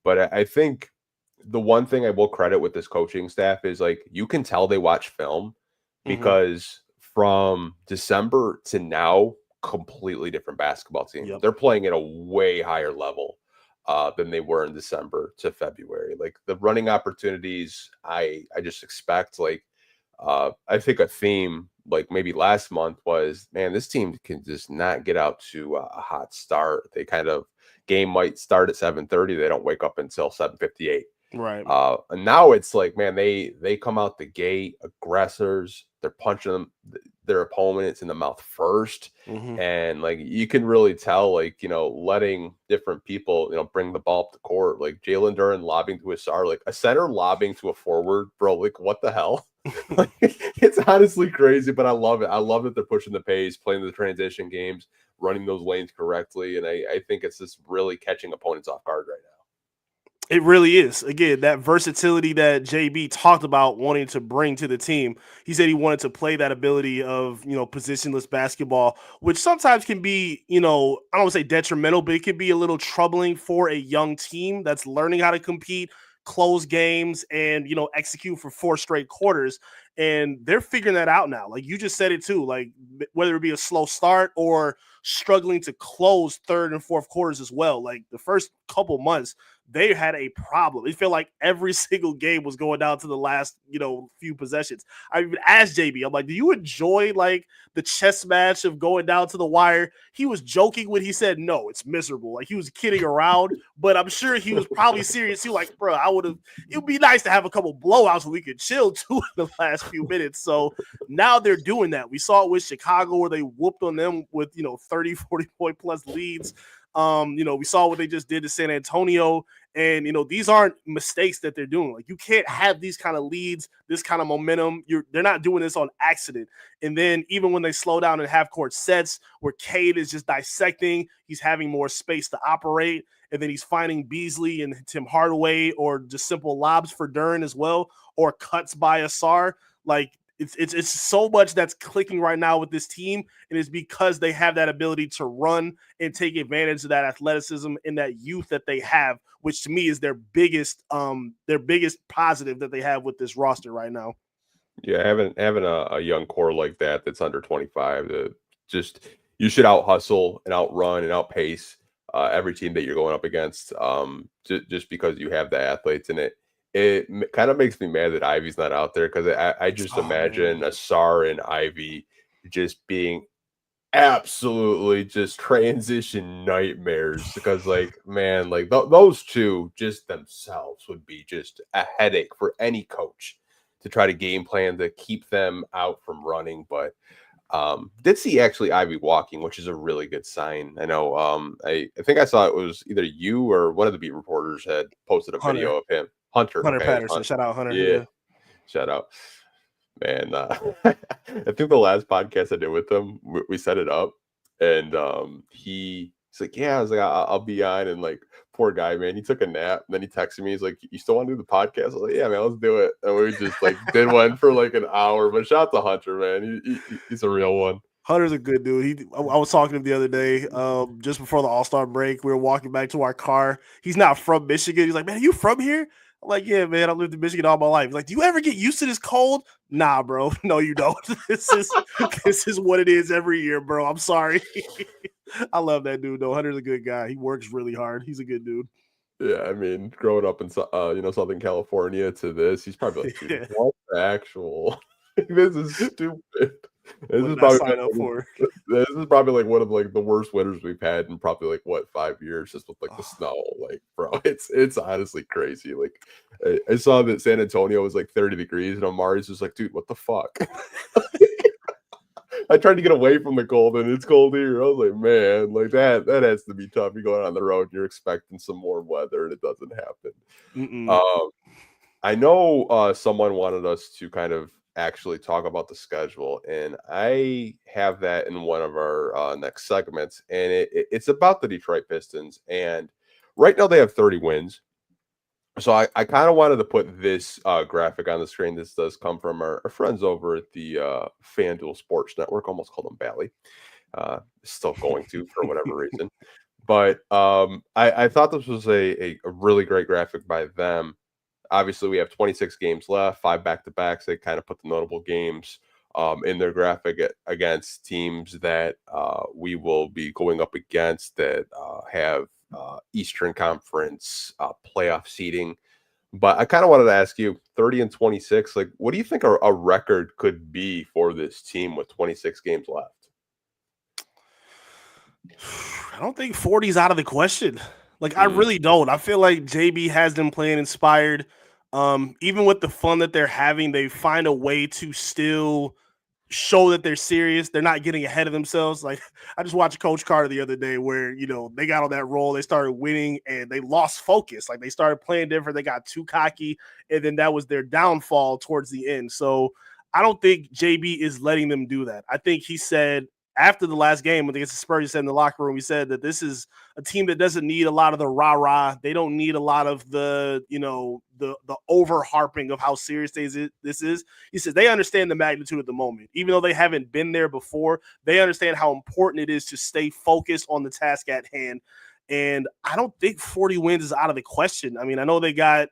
But I think the one thing I will credit with this coaching staff is like you can tell they watch film because from December to now, completely different basketball team. They're playing at a way higher level than they were in December to February. Like the running opportunities, I just expect like I think a theme like maybe last month was, man, this team can just not get out to a hot start. They kind of game might start at 7:30. They don't wake up until 7:58. Right. And now it's like, man, they come out the gate aggressors. They're punching their opponents in the mouth first. And like you can really tell, like, letting different people, bring the ball up the court, like Jalen Duren lobbing to Ausar, like a center lobbing to a forward, bro. Like, what the hell? Like, it's honestly crazy, but I love it. I love that they're pushing the pace, playing the transition games, running those lanes correctly. And I think it's just really catching opponents off guard right now. It really is. Again, that versatility that JB talked about wanting to bring to the team. He said he wanted to play that ability of, positionless basketball, which sometimes can be, I don't want to say detrimental, but it can be a little troubling for a young team that's learning how to compete, close games, and, execute for 4 straight quarters. And they're figuring that out now. Like you just said it too, like whether it be a slow start or struggling to close third and fourth quarters as well. Like the first couple months, they had a problem. It felt like every single game was going down to the last, few possessions. I even asked JB, I'm like, do you enjoy like the chess match of going down to the wire? He was joking when he said, no, it's miserable. Like he was kidding around, but I'm sure he was probably serious. He was like, bro, it would be nice to have a couple blowouts where we could chill too in the last few minutes. So now they're doing that. We saw it with Chicago where they whooped on them with, 30, 40 point plus leads. We saw what they just did to San Antonio, and these aren't mistakes that they're doing. Like you can't have these kind of leads, this kind of momentum. They're not doing this on accident. And then even when they slow down in half court sets where Cade is just dissecting, he's having more space to operate, and then he's finding Beasley and Tim Hardaway or just simple lobs for Duren as well, or cuts by Ausar. Like it's so much that's clicking right now with this team, and it's because they have that ability to run and take advantage of that athleticism and that youth that they have, which to me is their biggest positive that they have with this roster right now. Yeah, having a young core like that's under 25, you should out hustle and outrun and outpace every team that you're going up against. Just because you have the athletes in it. It kind of makes me mad that Ivy's not out there, because I just imagine Ausar and Ivy just being absolutely just transition nightmares, because like, man, like those two just themselves would be just a headache for any coach to try to game plan to keep them out from running. But did see actually Ivy walking, which is a really good sign. I know I think I saw it was either you or one of the beat reporters had posted a video of him. Hunter Patterson. Hunter. Shout out Hunter. Yeah. Shout out. Man, I think the last podcast I did with him, we set it up, and he's like, yeah, I was like, I'll be on, and like, poor guy, man, he took a nap, and then he texted me, he's like, you still want to do the podcast? I was like, yeah, man, let's do it. And we just like did one for like an hour. But shout out to Hunter, man, he's a real one. Hunter's a good dude. I was talking to him the other day, just before the All-Star break. We were walking back to our car. He's not from Michigan. He's like, man, are you from here? I'm like, yeah, man, I've lived in Michigan all my life. He's like, do you ever get used to this cold? Nah, bro. No, you don't. This is what it is every year, bro. I'm sorry. I love that dude, though. Hunter's a good guy. He works really hard. He's a good dude. Yeah, I mean, growing up in Southern California to this, he's probably like, dude, what the actual? This is stupid. This is probably like one of like the worst winters we've had in probably like 5 years, just with like the snow. Like, bro, it's honestly crazy. Like, I saw that San Antonio was like 30 degrees, and Amari's just like, dude, what the fuck? I tried to get away from the cold, and it's cold here. I was like, man, like that has to be tough. You're going on the road, and you're expecting some warm weather, and it doesn't happen. I know someone wanted us to kind of actually talk about the schedule, and I have that in one of our next segments, and it's about the Detroit Pistons. And right now they have 30 wins. So I kind of wanted to put this graphic on the screen. This does come from our friends over at the FanDuel Sports Network. Almost called them Bally. Still going to for whatever reason. But I thought this was a really great graphic by them. Obviously, we have 26 games left, 5 back-to-backs. They kind of put the notable games in their graphic against teams that we will be going up against that have Eastern Conference playoff seeding. But I kind of wanted to ask you, 30-26, like, what do you think a record could be for this team with 26 games left? I don't think 40 is out of the question. Like, I really don't. I feel like JB has them playing inspired. Even with the fun that they're having, they find a way to still show that they're serious. They're not getting ahead of themselves. Like, I just watched Coach Carter the other day where, they got on that roll, they started winning, and they lost focus. Like, they started playing different. They got too cocky, and then that was their downfall towards the end. So I don't think JB is letting them do that. I think he said after the last game against the Spurs, he said in the locker room, he said that this is a team that doesn't need a lot of the rah-rah. They don't need a lot of the over-harping of how serious this is. He says they understand the magnitude of the moment. Even though they haven't been there before, they understand how important it is to stay focused on the task at hand. And I don't think 40 wins is out of the question. I mean, I know they got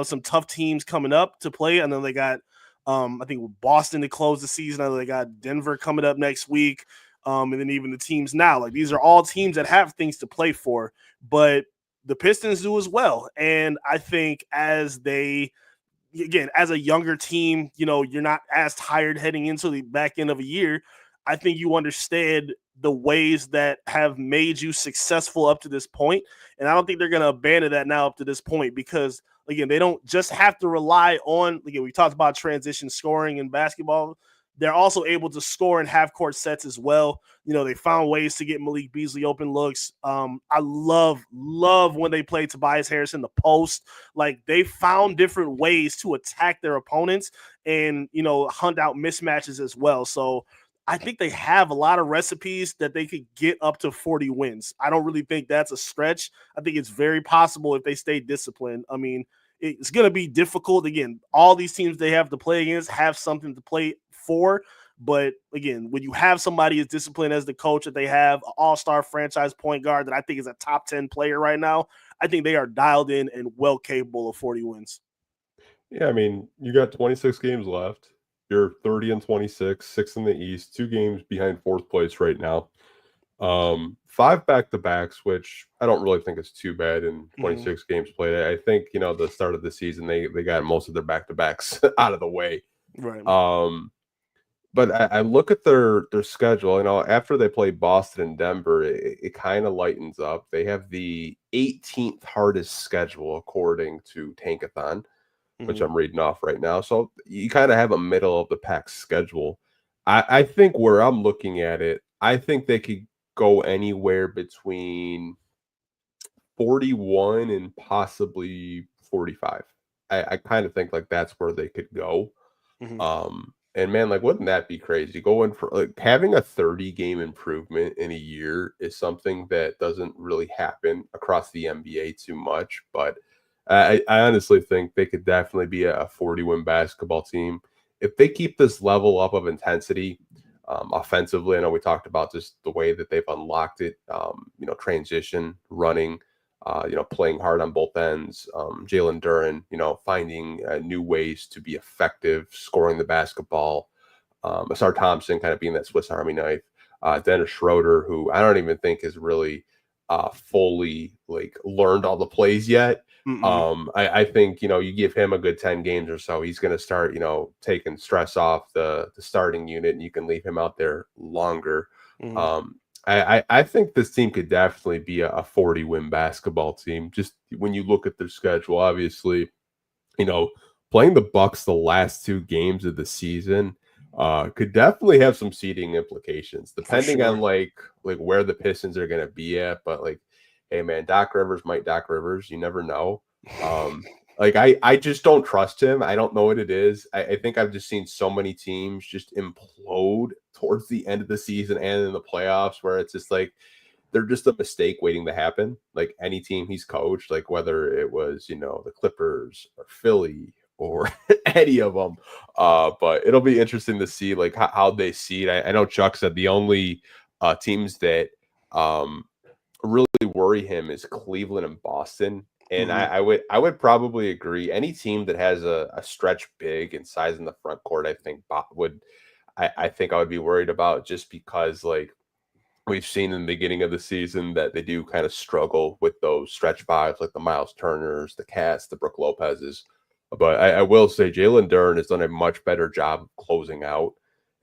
some tough teams coming up to play. I know they got I think Boston to close the season. I know they got Denver coming up next week. And then even the teams now. Like, these are all teams that have things to play for. But the Pistons do as well. And I think as a younger team, you're not as tired heading into the back end of a year. I think you understand the ways that have made you successful up to this point. And I don't think they're going to abandon that now up to this point because, again, they don't just have to rely on, again, we talked about transition scoring in basketball. They're also able to score in half-court sets as well. They found ways to get Malik Beasley open looks. I love when they play Tobias Harris in the post. Like, they found different ways to attack their opponents and, hunt out mismatches as well. So I think they have a lot of recipes that they could get up to 40 wins. I don't really think that's a stretch. I think it's very possible if they stay disciplined. I mean, it's going to be difficult. Again, all these teams they have to play against have something to play for. But again, when you have somebody as disciplined as the coach that they have, an all-star franchise point guard that I think is a top 10 player right now, I think they are dialed in and well capable of 40 wins. Yeah, I mean, you got 26 games left. You're 30-26, 6th in the East, 2 games behind 4th place right now. 5 back-to-backs, which I don't really think is too bad in 26 games played. I think, the start of the season, they got most of their back-to-backs out of the way. Right. But I look at their schedule, after they play Boston and Denver, it kind of lightens up. They have the 18th hardest schedule according to Tankathon, which I'm reading off right now. So you kind of have a middle of the pack schedule. I think where I'm looking at it, I think they could go anywhere between 41 and possibly 45. I kind of think like that's where they could go. And man, like, wouldn't that be crazy? Going for like having a 30-game improvement in a year is something that doesn't really happen across the NBA too much. But I honestly think they could definitely be a 40-win basketball team if they keep this level up of intensity offensively. I know we talked about just the way that they've unlocked it, transition, running, playing hard on both ends. Jalen Duren, finding new ways to be effective, scoring the basketball. Ausar Thompson kind of being that Swiss Army knife. Dennis Schroeder, who I don't even think is really fully like learned all the plays yet. I think, you give him a good 10 games or so, he's going to start, taking stress off the starting unit, and you can leave him out there longer. I think this team could definitely be a 40-win basketball team. Just when you look at their schedule, obviously, playing the Bucks the last 2 games of the season could definitely have some seeding implications, depending on like where the Pistons are going to be at. But like, hey man, Doc Rivers might Doc Rivers. You never know. I just don't trust him. I don't know what it is. I think I've just seen so many teams just implode towards the end of the season and in the playoffs, where it's just like they're just a mistake waiting to happen. Like any team he's coached, like whether it was, the Clippers or Philly or any of them. But it'll be interesting to see like how they seed. I know Chuck said the only teams that really worry him is Cleveland and Boston. And I would probably agree. Any team that has a stretch big and size in the front court, I think I think I would be worried about, just because like we've seen in the beginning of the season that they do kind of struggle with those stretch fives, like the Miles Turners, the Cats, the Brook Lopez's. But I will say Jalen Duren has done a much better job of closing out.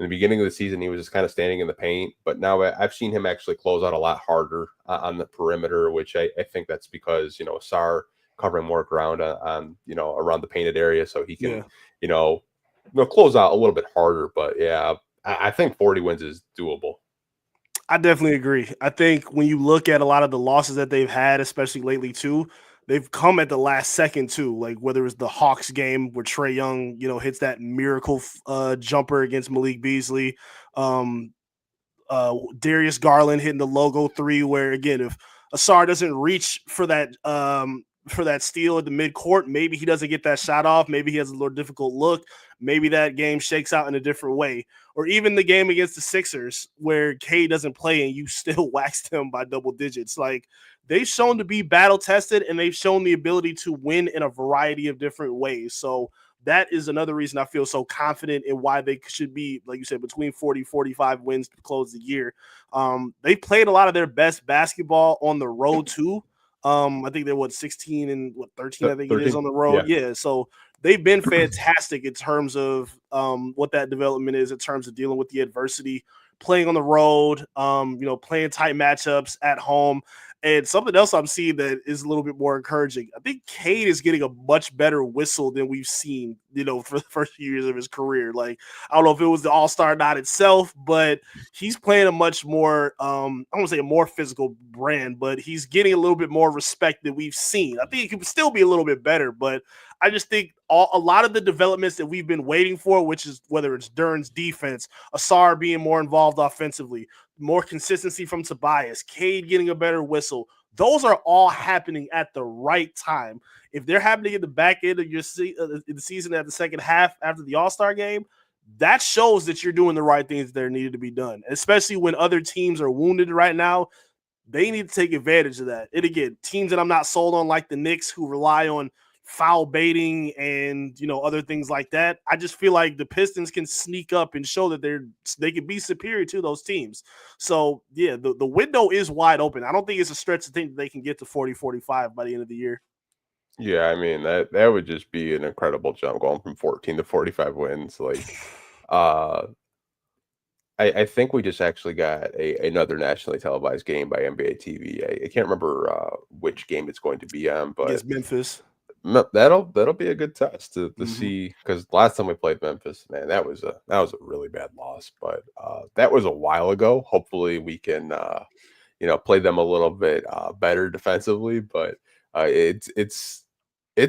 In the beginning of the season, he was just kind of standing in the paint, but now I've seen him actually close out a lot harder on the perimeter, which I think that's because, Ausar covering more ground on around the painted area, so he can, close out a little bit harder. But yeah, I think 40 wins is doable. I definitely agree. I think when you look at a lot of the losses that they've had, especially lately too, they've come at the last second too. Like whether it's the Hawks game where Trae Young, hits that miracle jumper against Malik Beasley, Darius Garland hitting the logo 3, where again, if Ausar doesn't reach for that steal at the midcourt, maybe he doesn't get that shot off. Maybe he has a little difficult look. Maybe that game shakes out in a different way. Or even the game against the Sixers where Cade doesn't play and you still waxed him by double digits. Like, they've shown to be battle tested, and they've shown the ability to win in a variety of different ways. So that is another reason I feel so confident in why they should be, like you said, between 40, 45 wins to close the year. They played a lot of their best basketball on the road too. I think they're 16 and 13, I think it is 13. on the road. Yeah. So they've been fantastic in terms of what that development is in terms of dealing with the adversity, playing on the road, playing tight matchups at home. And something else I'm seeing that is a little bit more encouraging. I think Cade is getting a much better whistle than we've seen, for the first few years of his career. Like, I don't know if it was the All-Star nod itself, but he's playing a much more, I don't want to say a more physical brand, but he's getting a little bit more respect than we've seen. I think he could still be a little bit better, but I just think a lot of the developments that we've been waiting for, which is whether it's Dern's defense, Ausar being more involved offensively, more consistency from Tobias, Cade getting a better whistle, those are all happening at the right time. If they're happening at the back end of your the season at the second half after the All-Star game, that shows that you're doing the right things that are needed to be done, especially when other teams are wounded right now. They need to take advantage of that. And again, teams that I'm not sold on, like the Knicks, who rely on foul baiting and other things like that. I just feel like the Pistons can sneak up and show that they can be superior to those teams. So yeah, the window is wide open. I don't think it's a stretch to think that they can get to 40-45 by the end of the year. Yeah, I mean that would just be an incredible jump going from 14 to 45 wins. Like, I think we just actually got another nationally televised game by NBA TV. I can't remember which game it's going to be on, but it's Memphis. That'll be a good test to see, because last time we played Memphis, man, that was a really bad loss. But that was a while ago. Hopefully we can play them a little bit better defensively. But it's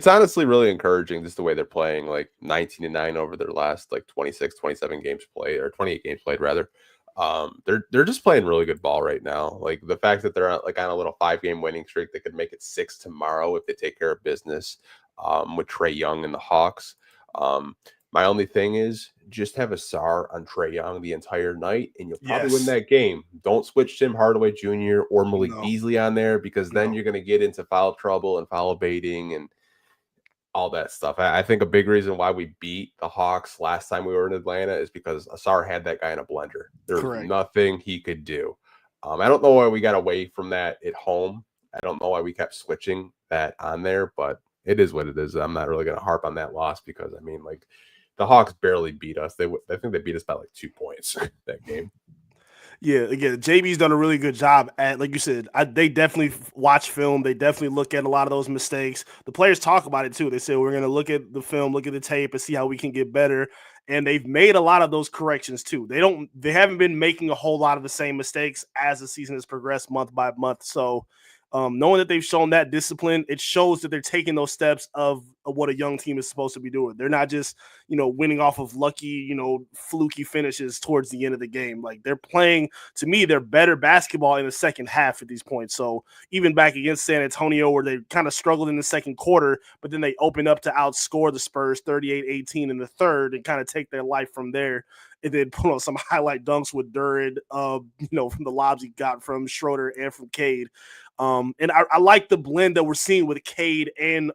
honestly really encouraging just the way they're playing, like 19-9 over their last like 26, 27 games played, or 28 games played rather. They're just playing really good ball right now. Like the fact that they're on a little 5-game winning streak, they could make it 6 tomorrow if they take care of business with Trae Young and the Hawks. My only thing is just have Ausar on Trae Young the entire night, and you'll probably win that game. Don't switch Tim Hardaway Jr. or Malik Beasley on there, because then you're going to get into foul trouble and foul baiting and all that stuff. I think a big reason why we beat the Hawks last time we were in Atlanta is because Ausar had that guy in a blender. There's nothing he could do. I don't know why we got away from that at home. I don't know why we kept switching that on there, but it is what it is. I'm not really going to harp on that loss, because I mean, like, the Hawks barely beat us. I think they beat us by like 2 points that game. Yeah, again, JB's done a really good job at, like you said, they definitely watch film. They definitely look at a lot of those mistakes. The players talk about it too. They say, we're going to look at the film, look at the tape, and see how we can get better. And they've made a lot of those corrections too. They haven't been making a whole lot of the same mistakes as the season has progressed month by month. So knowing that they've shown that discipline, it shows that they're taking those steps of what a young team is supposed to be doing. They're not just, winning off of lucky, fluky finishes towards the end of the game. Like, they're playing, to me, they're better basketball in the second half at these points. So even back against San Antonio, where they kind of struggled in the second quarter, but then they opened up to outscore the Spurs 38-18 in the third and kind of take their life from there. And then put on some highlight dunks with Duran, from the lobs he got from Schroeder and from Cade. And I like the blend that we're seeing with Cade and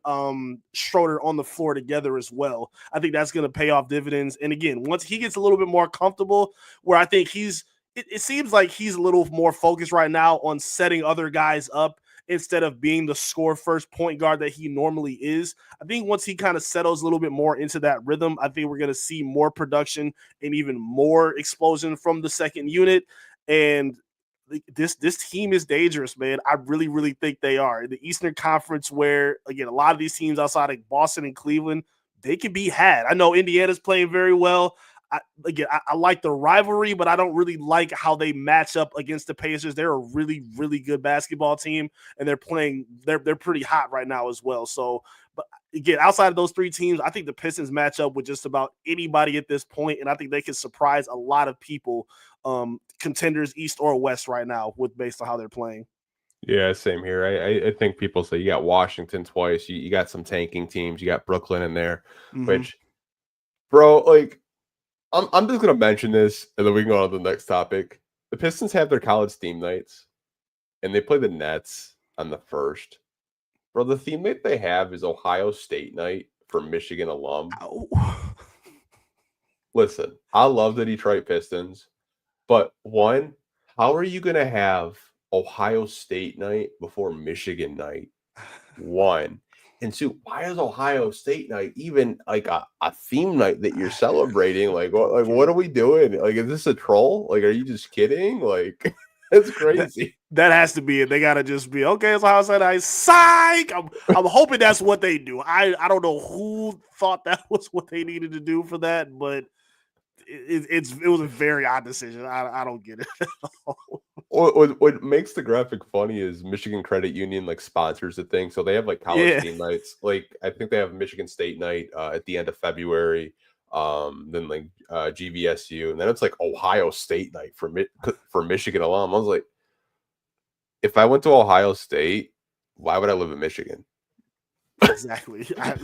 Schroeder on the floor together as well. I think that's going to pay off dividends. And again, once he gets a little bit more comfortable, where I think it seems like he's a little more focused right now on setting other guys up instead of being the score first point guard that he normally is. I think once he kind of settles a little bit more into that rhythm, I think we're going to see more production and even more explosion from the second unit. And this team is dangerous, man. I really, really think they are. In the Eastern Conference, where, again, a lot of these teams outside of Boston and Cleveland, they can be had. I know Indiana's playing very well. I like the rivalry, but I don't really like how they match up against the Pacers. They're a really, really good basketball team, and they're pretty hot right now as well. So, but again, outside of those three teams, I think the Pistons match up with just about anybody at this point, and I think they can surprise a lot of people, contenders East or West right now, based on how they're playing. Yeah, same here. I think people say you got Washington twice. You got some tanking teams. You got Brooklyn in there, which, bro, like, I'm just going to mention this, and then we can go on to the next topic. The Pistons have their college theme nights, and they play the Nets on the 1st. Bro, the theme night they have is Ohio State night for Michigan alum. Listen, I love the Detroit Pistons, but one, how are you going to have Ohio State night before Michigan night, one. And two, why is Ohio State night even like a theme night that you're celebrating? Like, what are we doing? Like, is this a troll? Like, are you just kidding? Like, it's crazy. That has to be it. They gotta just be okay. It's Ohio State night. Psych. I'm hoping that's what they do. I don't know who thought that was what they needed to do for that, but it was a very odd decision. I don't get it at all. What makes the graphic funny is Michigan Credit Union like sponsors the thing, so they have like college team nights. Like I think they have Michigan State night at the end of February. Then like GVSU, and then it's like Ohio State night for Michigan alum. I was like, if I went to Ohio State, why would I live in Michigan? Exactly. I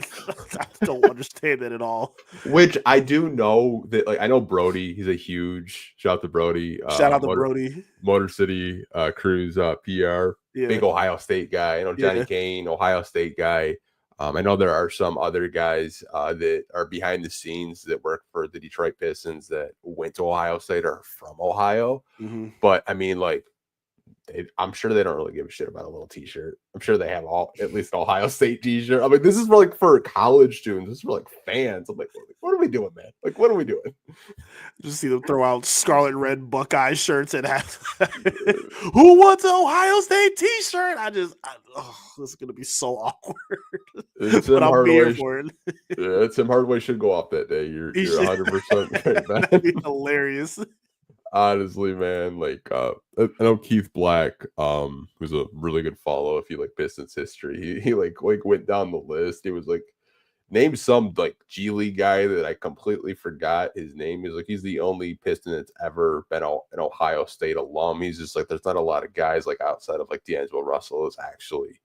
don't understand that at all. Which I do know that, like, I know Brody. He's a huge shout out to Brody. Shout out to Brody. Motor City Cruise PR. Yeah. Big Ohio State guy. I know Johnny Kane, Ohio State guy. I know there are some other guys that are behind the scenes that work for the Detroit Pistons that went to Ohio State or from Ohio. Mm-hmm. But I mean, like, I'm sure they don't really give a shit about a little t-shirt. I'm sure they have at least an Ohio State t-shirt. I mean, this is for college students. This is for like fans. I'm like, what are we doing, man? Like, what are we doing? Just see them throw out scarlet red Buckeye shirts and have who wants an Ohio State t-shirt? this is gonna be so awkward. But I'm here for it. Yeah, Tim Hardaway should go off that day. You're 100% right, man. That'd be hilarious. Honestly, man, like I know Keith Black, who's a really good follow if you like Pistons history. He like went down the list. He was like named some like G League guy that I completely forgot his name. He's the only Piston that's ever been an Ohio State alum. He's just like, there's not a lot of guys like outside of like D'Angelo Russell has actually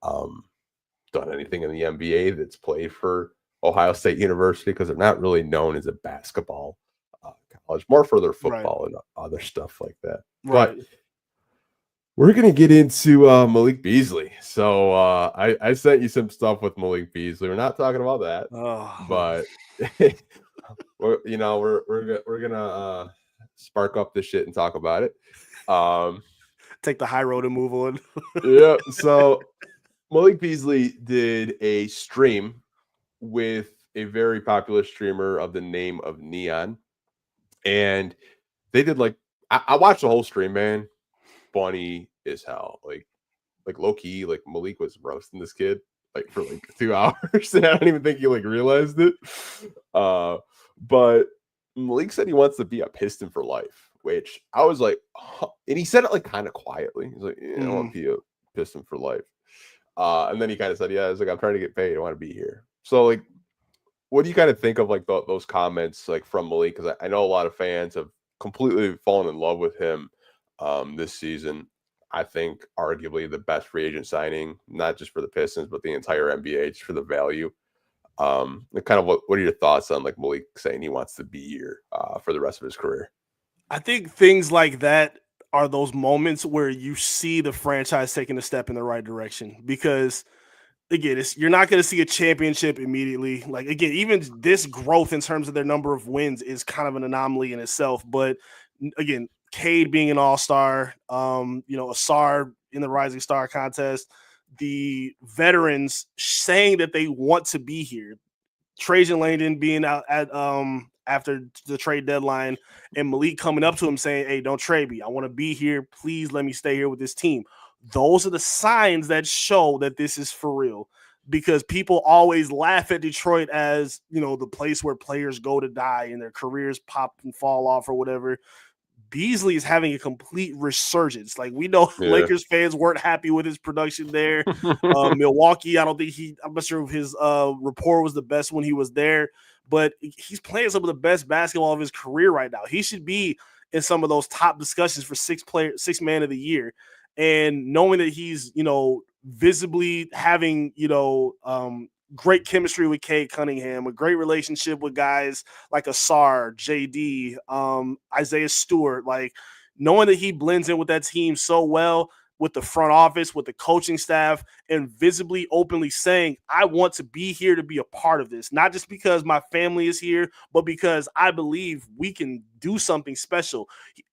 done anything in the NBA that's played for Ohio State University, because they're not really known as a basketball college, more for their football and other stuff like that. Right. But we're gonna get into Malik Beasley. So I sent you some stuff with Malik Beasley. We're not talking about that, but we're gonna spark up this shit and talk about it. Take the high road and move on. Yeah. So Malik Beasley did a stream with a very popular streamer of the name of Neon. And they did like, I watched the whole stream, man. Funny as hell. Like low key, like Malik was roasting this kid like for like 2 hours. And I don't even think he like realized it. But Malik said he wants to be a Piston for life, which I was like, huh. And he said it like kind of quietly. He's like, I want to be a Piston for life. And then he kind of said, yeah, it's like, I'm trying to get paid. I want to be here. So like, what do you kind of think of like those comments like from Malik? Because I know a lot of fans have completely fallen in love with him this season. I think arguably the best free agent signing, not just for the Pistons, but the entire NBA, just for the value. And kind of what are your thoughts on like Malik saying he wants to be here for the rest of his career? I think things like that are those moments where you see the franchise taking a step in the right direction, because again, you're not going to see a championship immediately. Like, again, even this growth in terms of their number of wins is kind of an anomaly in itself. But again, Cade being an all-star, Ausar in the Rising Star contest, the veterans saying that they want to be here, Trajan Langdon being out at after the trade deadline, and Malik coming up to him saying, hey, don't trade me. I want to be here. Please let me stay here with this team. Those are the signs that show that this is for real, because people always laugh at Detroit as, the place where players go to die and their careers pop and fall off or whatever. Beasley is having a complete resurgence. Like, we know Lakers fans weren't happy with his production there. Milwaukee, I'm not sure if his rapport was the best when he was there, but he's playing some of the best basketball of his career right now. He should be in some of those top discussions for sixth man of the year. And knowing that he's, visibly having, great chemistry with Cade Cunningham, a great relationship with guys like Ausar, JD, Isaiah Stewart, like knowing that he blends in with that team so well, with the front office, with the coaching staff, and visibly, openly saying, I want to be here to be a part of this, not just because my family is here, but because I believe we can do something special.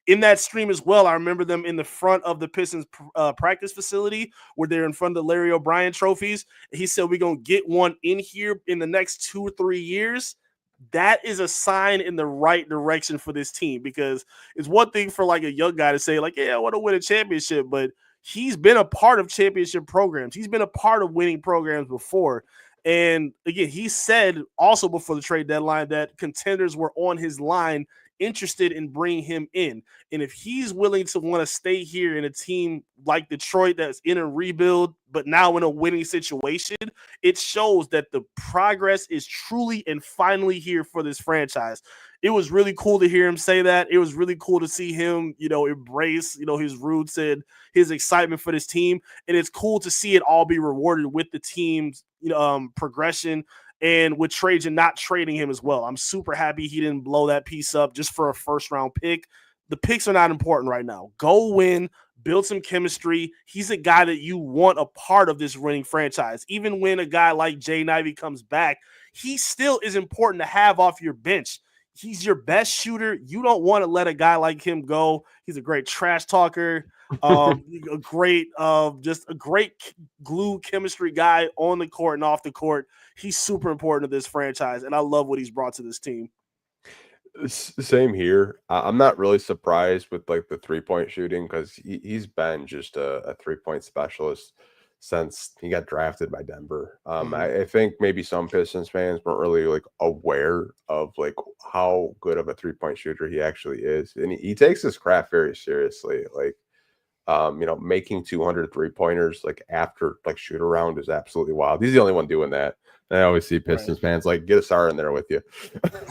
In that stream as well, I remember them in the front of the Pistons practice facility where they're in front of the Larry O'Brien trophies. He said, we're going to get one in here in the next 2 or 3 years. That is a sign in the right direction for this team, because it's one thing for like a young guy to say like, yeah, I want to win a championship, but he's been a part of championship programs. He's been a part of winning programs before. And again, he said also before the trade deadline that contenders were on his line interested in bringing him in. And if he's willing to want to stay here in a team like Detroit that's in a rebuild, but now in a winning situation, it shows that the progress is truly and finally here for this franchise. It was really cool to hear him say that. It was really cool to see him, embrace, his roots and his excitement for this team. And it's cool to see it all be rewarded with the team's progression, and with Trajan not trading him as well. I'm super happy he didn't blow that piece up just for a first-round pick. The picks are not important right now. Go win, build some chemistry. He's a guy that you want a part of this winning franchise. Even when a guy like Jaden Ivey comes back, he still is important to have off your bench. He's your best shooter. You don't want to let a guy like him go. He's a great trash talker, just a great glue chemistry guy on the court and off the court. He's super important to this franchise, and I love what he's brought to this team. Same here. I'm not really surprised with like the 3-point shooting, because he's been just a 3-point specialist since he got drafted by Denver. I think maybe some Pistons fans weren't really like aware of like how good of a 3-point shooter he actually is, and he takes his craft very seriously. Like, making 200 3-pointers like after like shoot around is absolutely wild. He's the only one doing that. And I always see Pistons fans like, get Ausar in there with you.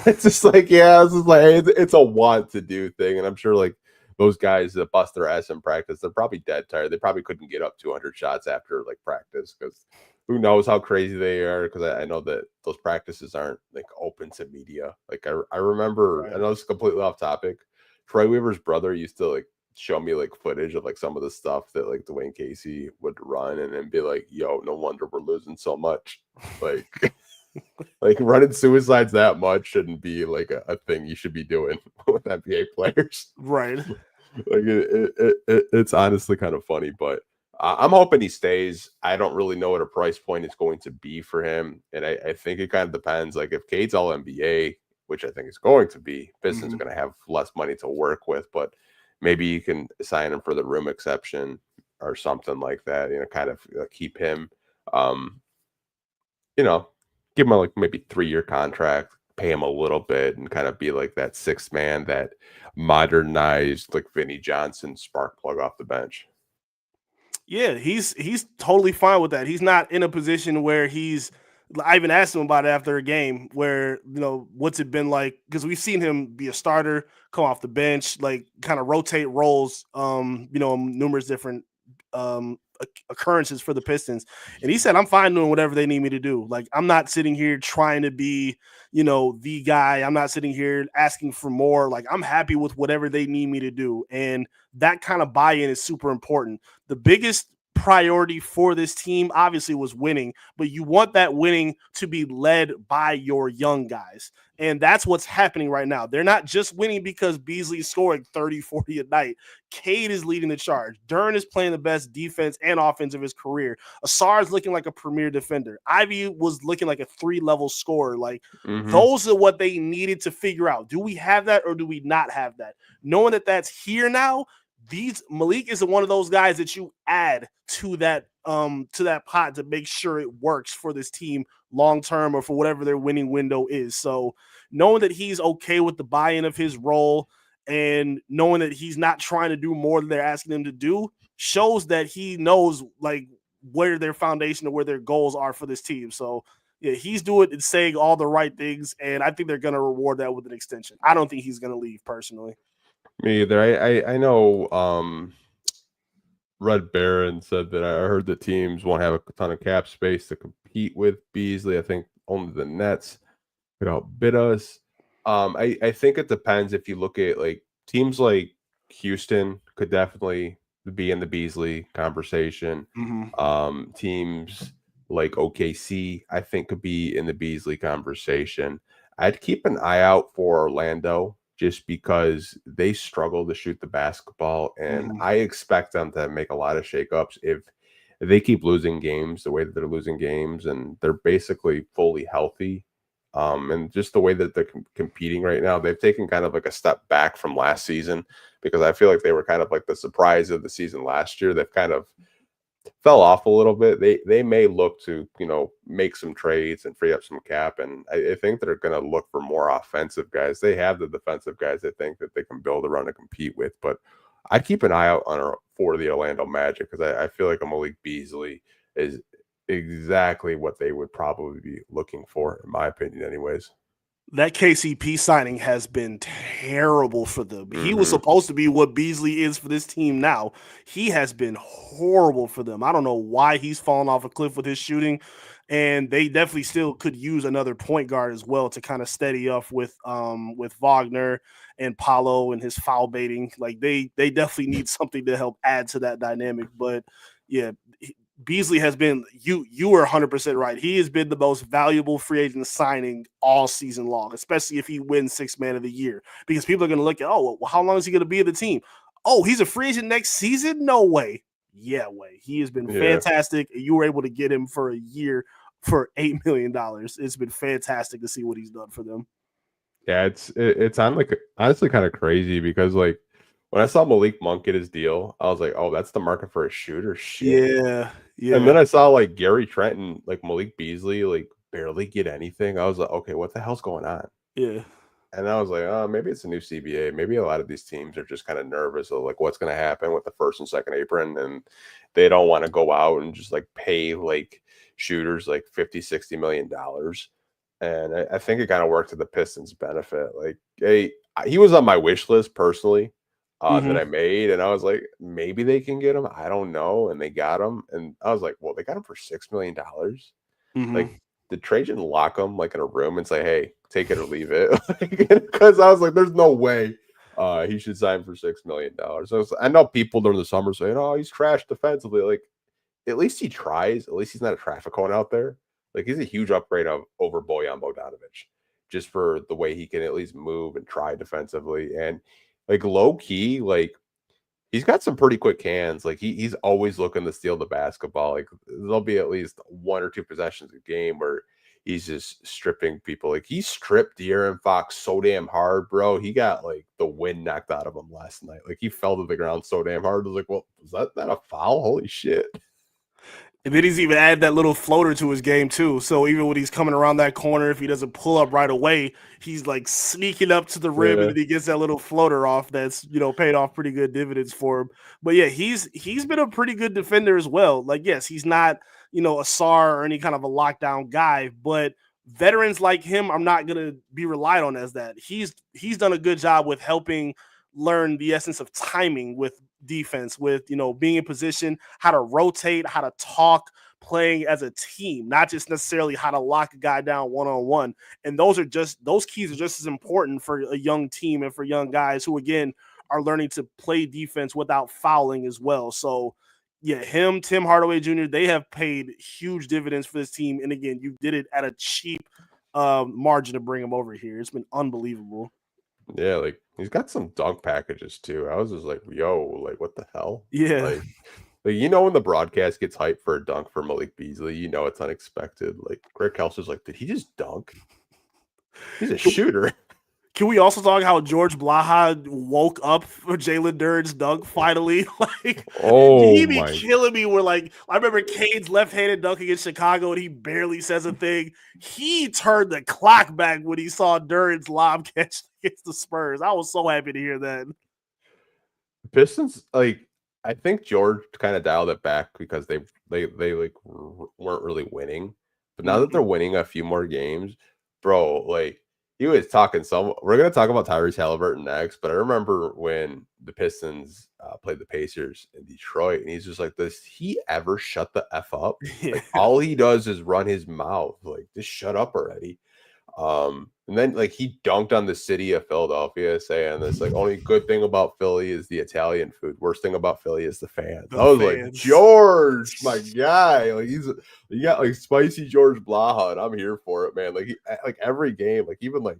It's just like, yeah, this is like it's a want to do thing, and I'm sure like those guys that bust their ass in practice, they're probably dead tired. They probably couldn't get up 200 shots after like practice, because who knows how crazy they are. Because I know that those practices aren't like open to media. Like I remember, I know it's completely off topic. Troy Weaver's brother used to like show me like footage of like some of the stuff that like Dwayne Casey would run, and then be like, yo, no wonder we're losing so much. Like like running suicides that much shouldn't be like a thing you should be doing with NBA players. Right. Like it's honestly kind of funny, but I'm hoping he stays. I don't really know what a price point is going to be for him, and I think it kind of depends. Like if Cade's all NBA, which I think is going to be, Pistons are going to have less money to work with, but maybe you can sign him for the room exception or something like that, kind of keep him, give him a like maybe 3-year contract, pay him a little bit, and kind of be like that sixth man, that modernized like Vinnie Johnson spark plug off the bench. Yeah, he's totally fine with that. He's not in a position where I even asked him about it after a game where, what's it been like? Because we've seen him be a starter, come off the bench, like kind of rotate roles, numerous different occurrences for the Pistons. And he said, I'm fine doing whatever they need me to do. Like, I'm not sitting here trying to be, the guy. I'm not sitting here asking for more. Like, I'm happy with whatever they need me to do. And that kind of buy-in is super important. The biggest priority for this team obviously was winning, but you want that winning to be led by your young guys. And that's what's happening right now. They're not just winning because Beasley's scoring 30, 40 a night. Cade is leading the charge. Duren is playing the best defense and offense of his career. Ausar is looking like a premier defender. Ivy was looking like a 3-level scorer. Like, those are what they needed to figure out. Do we have that or do we not have that? Knowing that that's here now, Malik is one of those guys that you add to that pot to make sure it works for this team long term, or for whatever their winning window is. So knowing that he's okay with the buy-in of his role, and knowing that he's not trying to do more than they're asking him to do, shows that he knows like where their foundation or where their goals are for this team. So yeah, he's doing and saying all the right things, and I think they're going to reward that with an extension. I don't think he's going to leave personally. Me either. I know Red Baron said that I heard the teams won't have a ton of cap space to compete with Beasley. I think only the Nets could outbid us. I think it depends. If you look at like teams like Houston could definitely be in the Beasley conversation. Teams like OKC, I think, could be in the Beasley conversation. I'd keep an eye out for Orlando just because they struggle to shoot the basketball, and I expect them to make a lot of shakeups if they keep losing games the way that they're losing games, and they're basically fully healthy. And just the way that they're competing right now, they've taken kind of like a step back from last season because I feel like they were kind of like the surprise of the season last year. They've kind of fell off a little bit. They may look to, make some trades and free up some cap, and I think they're going to look for more offensive guys. They have the defensive guys I think that they can build around and compete with, but I'd keep an eye out for the Orlando Magic because I feel like a Malik Beasley is exactly what they would probably be looking for, in my opinion, anyways. That KCP signing has been terrible for them. He was supposed to be what Beasley is for this team now. He has been horrible for them. I don't know why he's fallen off a cliff with his shooting, and they definitely still could use another point guard as well to kind of steady up with Wagner and Paolo and his foul baiting. Like they definitely need something to help add to that dynamic. But yeah, Beasley has been, you were 100% right. He has been the most valuable free agent signing all season long, especially if he wins Sixth Man of the Year, because people are going to look at, well, how long is he going to be in the team? Oh, he's a free agent next season? No way. Yeah, way. He has been fantastic. You were able to get him for a year for $8 million. It's been fantastic to see what he's done for them. Yeah, it's honestly kind of crazy because like when I saw Malik Monk get his deal, I was like, oh, that's the market for a shooter. Shit. Yeah. And then I saw like Gary Trent and like Malik Beasley like barely get anything. I was like, okay, what the hell's going on? Yeah. And I was like, oh, maybe it's a new CBA. Maybe a lot of these teams are just kind of nervous of like what's going to happen with the first and second apron. And they don't want to go out and just like pay like shooters like $50-60 million. And I think it kind of worked to the Pistons' benefit. Like, hey, he was on my wish list personally that I made. And I was like, maybe they can get him. I don't know. And they got him. And I was like, well, they got him for $6 million. Like, the trade didn't lock him like in a room and say, hey, take it or leave it. Because I was like, there's no way he should sign for $6 million. So I know people during the summer saying, oh, he's trash defensively. Like, at least he tries. At least he's not a traffic cone out there. Like, he's a huge upgrade over Bojan Bogdanovic, just for the way he can at least move and try defensively. And like low key, like he's got some pretty quick hands. Like he's always looking to steal the basketball. Like there'll be at least 1 or 2 possessions a game where he's just stripping people. Like he stripped De'Aaron Fox so damn hard, bro. He got like the wind knocked out of him last night. Like he fell to the ground so damn hard. I was like, well, was that a foul? Holy shit. And then he's even added that little floater to his game too. So even when he's coming around that corner, if he doesn't pull up right away, he's like sneaking up to the rim and then he gets that little floater off that's, paid off pretty good dividends for him. But yeah, he's been a pretty good defender as well. Like, yes, he's not, a SAR or any kind of a lockdown guy, but veterans like him are not going to be relied on as that. He's done a good job with helping learn the essence of timing with defense, with being in position, how to rotate, how to talk, playing as a team, not just necessarily how to lock a guy down one-on-one. And those keys are just as important for a young team and for young guys who again are learning to play defense without fouling as well. So yeah, him, Tim Hardaway Jr., they have paid huge dividends for this team. And again, you did it at a cheap margin to bring him over here. It's been unbelievable. Yeah, like he's got some dunk packages too. I was just like, yo, like what the hell? Yeah. Like when the broadcast gets hyped for a dunk for Malik Beasley, it's unexpected. Like Greg Kelser's like, did he just dunk? He's a shooter. Can we also talk how George Blaha woke up for Jalen Duren's dunk finally? Like, he be killing me. Where like I remember Cade's left-handed dunk against Chicago, and he barely says a thing. He turned the clock back when he saw Duren's lob catch against the Spurs. I was so happy to hear that. Pistons, like I think George kind of dialed it back because they like weren't really winning, but now that they're winning a few more games, bro, like. He was talking we're going to talk about Tyrese Halliburton next, but I remember when the Pistons played the Pacers in Detroit, and he's just like, does he ever shut the F up? Yeah. Like, all he does is run his mouth. Like, just shut up already. And then like he dunked on the city of Philadelphia, saying this like only good thing about Philly is the Italian food. Worst thing about Philly is the fans. I was like, George, my guy, like you got like spicy George Blaha, and I'm here for it, man. Like like every game, like even like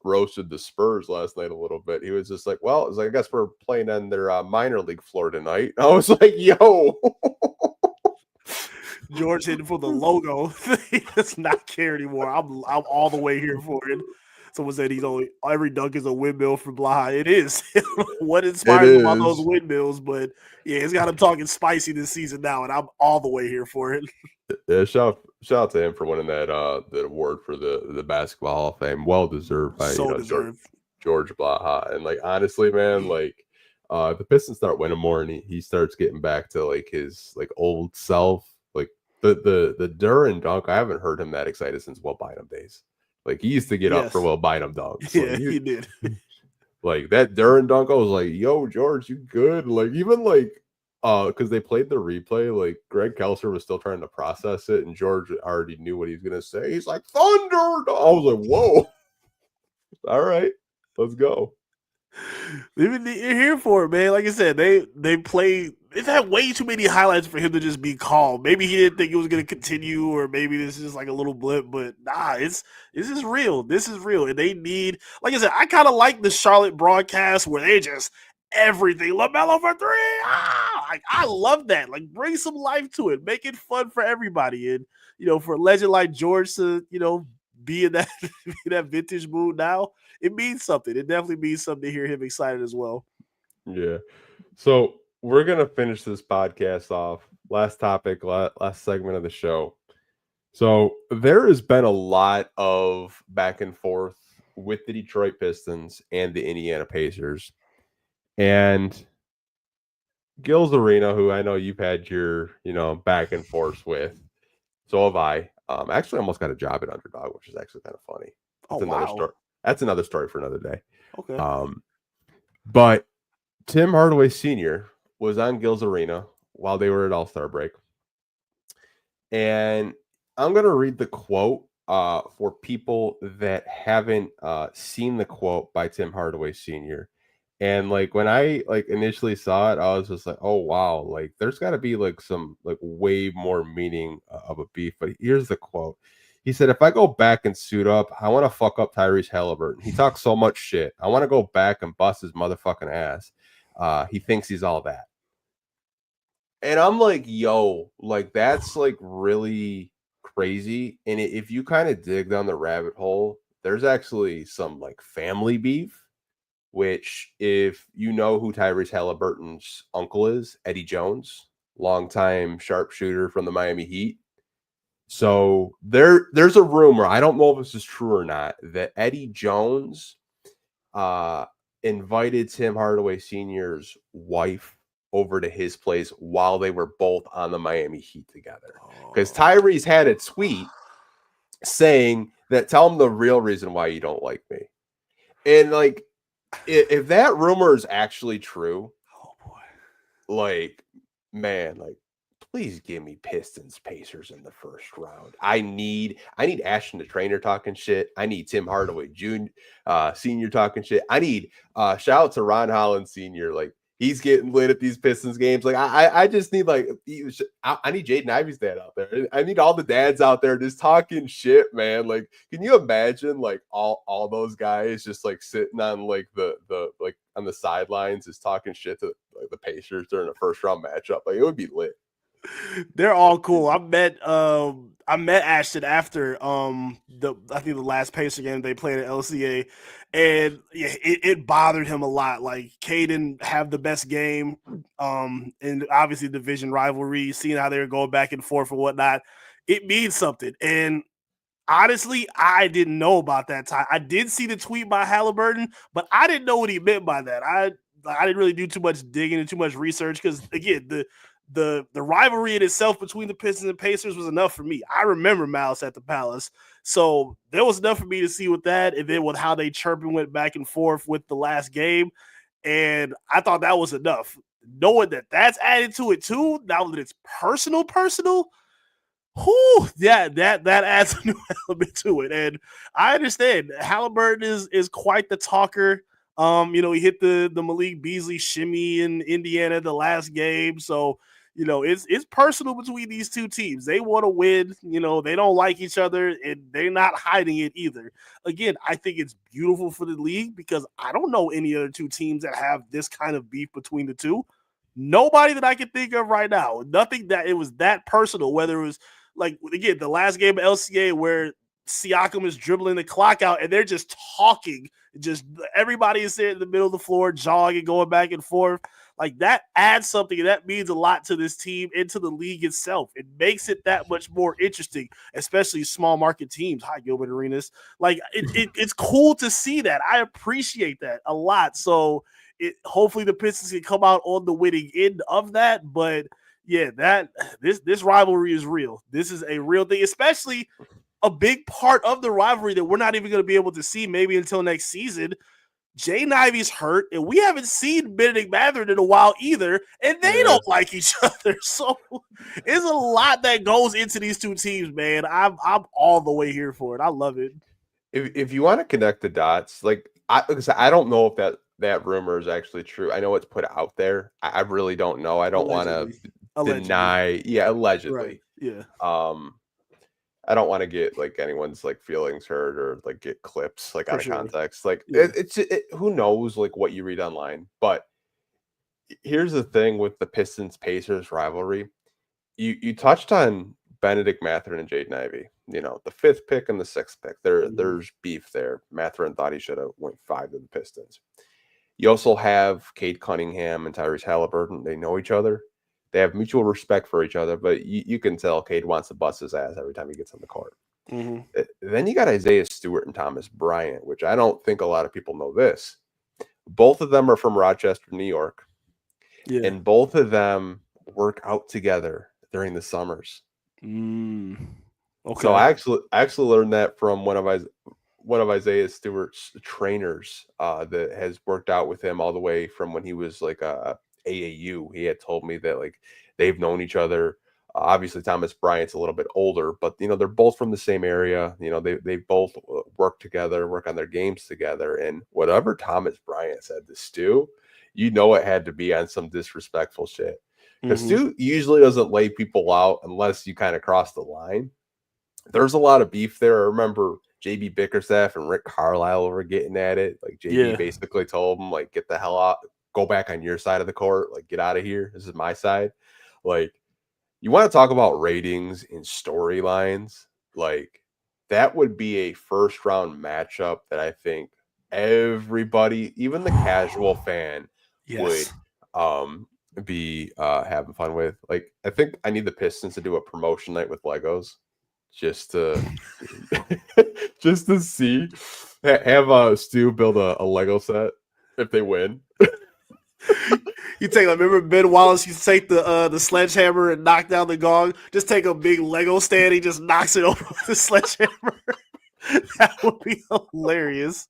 roasted the Spurs last night a little bit. He was just like, well, it's like I guess we're playing on their minor league floor tonight. I was like, yo. George hitting for the logo. He does not care anymore. I'm all the way here for it. Someone said he's only every dunk is a windmill for Blaha. It is. What inspires him about those windmills? But yeah, it's got him talking spicy this season now, and I'm all the way here for it. Yeah, shout out to him for winning that award for the Basketball Hall of Fame. Well deserved by George Blaha. And like honestly, man, like the Pistons start winning more and he starts getting back to like his like old self. Like the Duran dunk, I haven't heard him that excited since Will Bynum days. Like he used to get up for Will Bynum dunks. Yeah, like, he did. Like that Duran dunk, I was like, yo, George, you good? Like even like because they played the replay, like Greg Kelser was still trying to process it, and George already knew what he was gonna say. He's like, thunder. I was like, whoa. All right, let's go. You're here for it, man. Like I said, they played. They've had way too many highlights for him to just be calm. Maybe he didn't think it was going to continue, or maybe this is like a little blip. But nah, this is real. This is real, and they need. Like I said, I kind of like the Charlotte broadcast where they just everything. LaMelo for three. I love that. Like bring some life to it. Make it fun for everybody, and for a legend like George to be in that that vintage mood now. It means something. It definitely means something to hear him excited as well. Yeah. So we're going to finish this podcast off. Last topic, last segment of the show. So there has been a lot of back and forth with the Detroit Pistons and the Indiana Pacers. And Gil's Arena, who I know you've had your, back and forth with. So have I. Actually almost got a job at Underdog, which is actually kind of funny. That's another story. That's another story for another day. Okay. But Tim Hardaway Sr. was on Gil's Arena while they were at All-Star break. And I'm going to read the quote for people that haven't seen the quote by Tim Hardaway Sr. And like when I like initially saw it, I was just like, oh wow, like there's got to be like some like way more meaning of a beef. But here's the quote. He said, if I go back and suit up, I want to fuck up Tyrese Halliburton. He talks so much shit. I want to go back and bust his motherfucking ass. He thinks he's all that. And I'm like, yo, like that's like really crazy. And if you kind of dig down the rabbit hole, there's actually some like family beef, which if you know who Tyrese Halliburton's uncle is, Eddie Jones, longtime sharpshooter from the Miami Heat. So there's a rumor, I don't know if this is true or not, that Eddie Jones invited Tim Hardaway Sr.'s wife over to his place while they were both on the Miami Heat together. Because Tyrese had a tweet saying that, tell him the real reason why you don't like me. And like, if that rumor is actually true, like, man, like, please give me Pistons Pacers in the first round. I need Ashton the trainer talking shit. I need Tim Hardaway Jr. Senior talking shit. I need shout out to Ron Holland Sr. Like he's getting lit at these Pistons games. Like I just need like I need Jaden Ivey's dad out there. I need all the dads out there just talking shit, man. Like can you imagine like all those guys just like sitting on like the like on the sidelines just talking shit to like the Pacers during a first round matchup? Like it would be lit. They're all cool. I met Ashton after I think the last Pacer game they played at LCA, and yeah, it bothered him a lot. Like Cade didn't have the best game, and obviously division rivalry, seeing how they were going back and forth and whatnot, it means something. And honestly, I didn't know about that time. I did see the tweet by Halliburton, but I didn't know what he meant by that. I didn't really do too much digging and too much research because again, the rivalry in itself between the Pistons and Pacers was enough for me. I remember Malice at the Palace. So there was enough for me to see with that, and then with how they chirping went back and forth with the last game. And I thought that was enough. Knowing that that's added to it too, now that it's personal, Whew, yeah, that adds a new element to it, and I understand Halliburton is quite the talker. He hit the Malik Beasley shimmy in Indiana the last game, so it's personal between these two teams. They want to win. They don't like each other, and they're not hiding it either. Again, I think it's beautiful for the league because I don't know any other two teams that have this kind of beef between the two. Nobody that I can think of right now. Nothing that it was that personal, whether it was like, again, the last game of LCA where Siakam is dribbling the clock out and they're just talking. Just everybody is there in the middle of the floor, jogging, going back and forth. Like, that adds something, and that means a lot to this team and to the league itself. It makes it that much more interesting, especially small market teams. Hi, Gilbert Arenas. Like, it's cool to see that. I appreciate that a lot. So hopefully the Pistons can come out on the winning end of that. But yeah, this rivalry is real. This is a real thing, especially a big part of the rivalry that we're not even going to be able to see maybe until next season. Jaden Ivey's hurt, and we haven't seen Benedict Mathurin in a while either, and they don't like each other. So there's a lot that goes into these two teams, man. I'm all the way here for it. I love it. If you want to connect the dots, like I don't know if that rumor is actually true. I know it's put out there. I really don't know. I don't want to deny. Yeah, allegedly. Right. Yeah. I don't want to get like anyone's like feelings hurt or like get clips like out of context. Like it's who knows like what you read online. But here's the thing with the Pistons Pacers rivalry. You touched on Benedict Mathurin and Jaden Ivey. The 5th pick and the 6th pick. There's beef there. Mathurin thought he should have went 5 to the Pistons. You also have Cade Cunningham and Tyrese Halliburton. They know each other. They have mutual respect for each other, but you can tell Cade wants to bust his ass every time he gets on the court. Mm-hmm. Then you got Isaiah Stewart and Thomas Bryant, which I don't think a lot of people know this. Both of them are from Rochester, New York, and both of them work out together during the summers. Okay. So I actually learned that from one of Isaiah Stewart's trainers that has worked out with him all the way from when he was like a AAU. He had told me that like they've known each other. Obviously, Thomas Bryant's a little bit older, but they're both from the same area. They both work together, work on their games together. And whatever Thomas Bryant said to Stu, it had to be on some disrespectful shit. Because Stu usually doesn't lay people out unless you kind of cross the line. There's a lot of beef there. I remember JB Bickerstaff and Rick Carlisle were getting at it. Like JB basically told him, like, get the hell out. Go back on your side of the court, like get out of here. This is my side. Like, you want to talk about ratings and storylines, like that would be a first round matchup that I think everybody, even the casual fan, would be having fun with. Like, I think I need the Pistons to do a promotion night with Legos just to see, have Stu build a Lego set if they win. You take, remember Ben Wallace used to take the sledgehammer and knock down the gong? Just take a big Lego stand, he just knocks it over with the sledgehammer. That would be hilarious.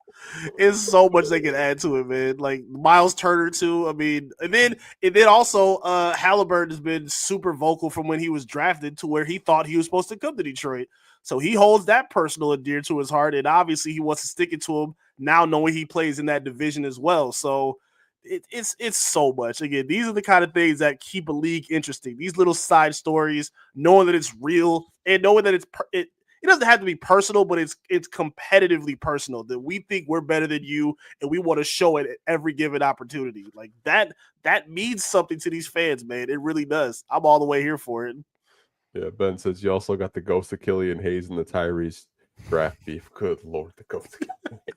It's so much they can add to it, man. Like Miles Turner too. I mean, and then also Halliburton has been super vocal from when he was drafted to where he thought he was supposed to come to Detroit. So he holds that personal and dear to his heart, and obviously he wants to stick it to him now, knowing he plays in that division as well. So it's so much. Again, these are the kind of things that keep a league interesting. These little side stories, knowing that it's real and knowing that it doesn't have to be personal, but it's competitively personal, that we think we're better than you and we want to show it at every given opportunity. Like that means something to these fans, man. It really does. I'm all the way here for it. Yeah, Ben says you also got the ghost of Killian Hayes and the Tyrese draft beef. Good Lord, the ghost of Killian Hayes.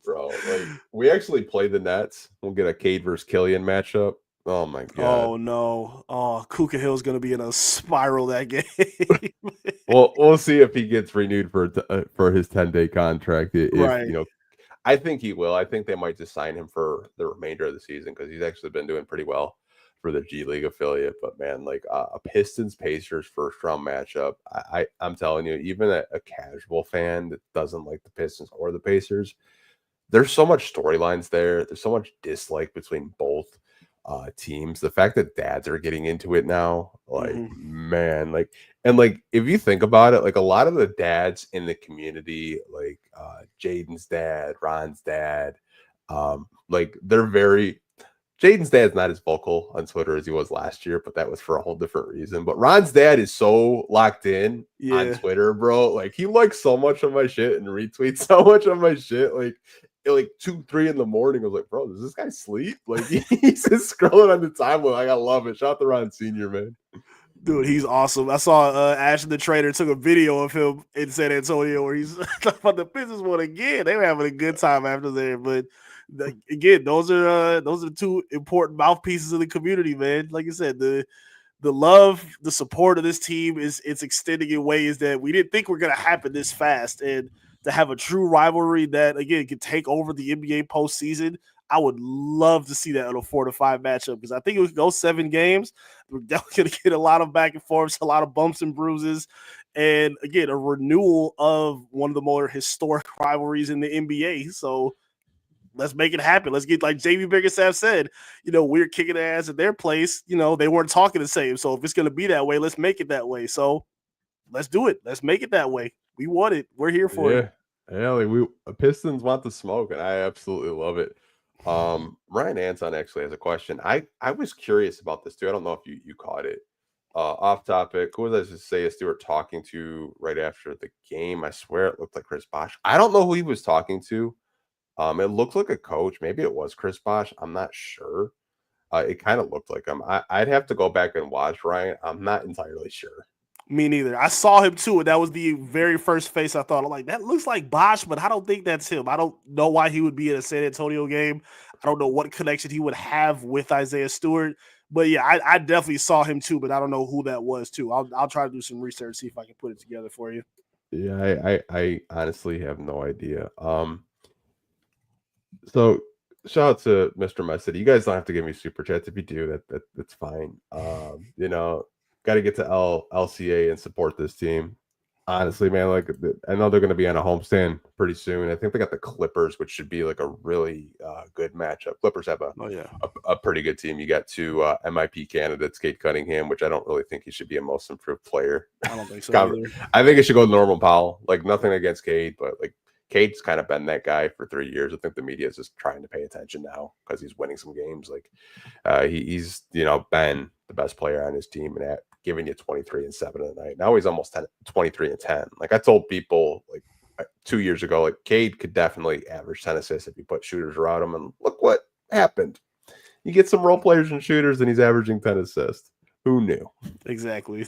Bro, like, we actually play the Nets. We'll get a Cade versus Killian matchup. Oh my god. Oh no. Oh, Kuka Hill's gonna be in a spiral that game. Well, we'll see if he gets renewed for his 10-day contract. If, I think he will. I think they might just sign him for the remainder of the season because he's actually been doing pretty well for the G League affiliate. But man, like a Pistons Pacers first round matchup, I'm telling you, even a casual fan that doesn't like the Pistons or the Pacers, there's so much storylines there. There's so much dislike between both. teams. The fact that dads are getting into it now, like, man, like, and like, if you think about it, like a lot of the dads in the community, like Jaden's dad, Ron's dad, like Jaden's dad's not as vocal on Twitter as he was last year, but that was for a whole different reason. But Ron's dad is so locked in on Twitter, bro. Like, he likes so much of my shit and retweets so much of my shit. Like 2, 3 in the morning, I was like, bro, does this guy sleep? Like, he's just scrolling on the timeline. Like, I love it. Shout out to Ron Senior, man. Dude, he's awesome. I saw Ash the Trader took a video of him in San Antonio where he's talking about the Pistons won again. They were having a good time after there, but again, those are two important mouthpieces of the community, man. Like you said, the love, the support of this team it's extending in ways that we didn't think were going to happen this fast, and to have a true rivalry that again could take over the NBA postseason, I would love to see that in a 4-5 matchup, because I think it would go 7 games. We're definitely going to get a lot of back and forths, a lot of bumps and bruises, and again, a renewal of one of the more historic rivalries in the NBA. So let's make it happen. Let's get, like JB Biggerstaff said, we're kicking their ass at their place. They weren't talking the same. So if it's going to be that way, let's make it that way. So let's do it. Let's make it that way. We want it. We're here for it. Yeah, like Pistons want the smoke, and I absolutely love it. Ryan Anton actually has a question. I was curious about this too. I don't know if you caught it. Off topic. Who was I to say Stewart talking to right after the game? I swear it looked like Chris Bosh. I don't know who he was talking to. It looked like a coach. Maybe it was Chris Bosh. I'm not sure. It kind of looked like him. I'd have to go back and watch, Ryan. I'm not entirely sure. Me neither. I saw him too, and that was the very first face I thought. I'm like, that looks like Bosh, but I don't think that's him. I don't know why he would be in a San Antonio game. I don't know what connection he would have with Isaiah Stewart. But yeah, I definitely saw him too, but I don't know who that was too. I'll try to do some research, see if I can put it together for you. Yeah, I honestly have no idea. So shout out to Mr. My City. You guys don't have to give me super chats. If you do, that's fine. Got to get to LCA and support this team. Honestly, man, like I know they're going to be on a homestand pretty soon. I think they got the Clippers, which should be like a really good matchup. Clippers have a pretty good team. You got 2 MIP candidates, Cade Cunningham, which I don't really think he should be a most improved player. I don't think so either. I think it should go Norman Powell. Like, nothing against Cade, but like Cade's kind of been that guy for 3 years. I think the media is just trying to pay attention now because he's winning some games. Like he's been the best player on his team and giving you 23 and 7 a night. Now he's almost 23 and 10. Like, I told people like 2 years ago, like Cade could definitely average 10 assists if you put shooters around him. And look what happened. You get some role players and shooters, and he's averaging 10 assists. Who knew? Exactly.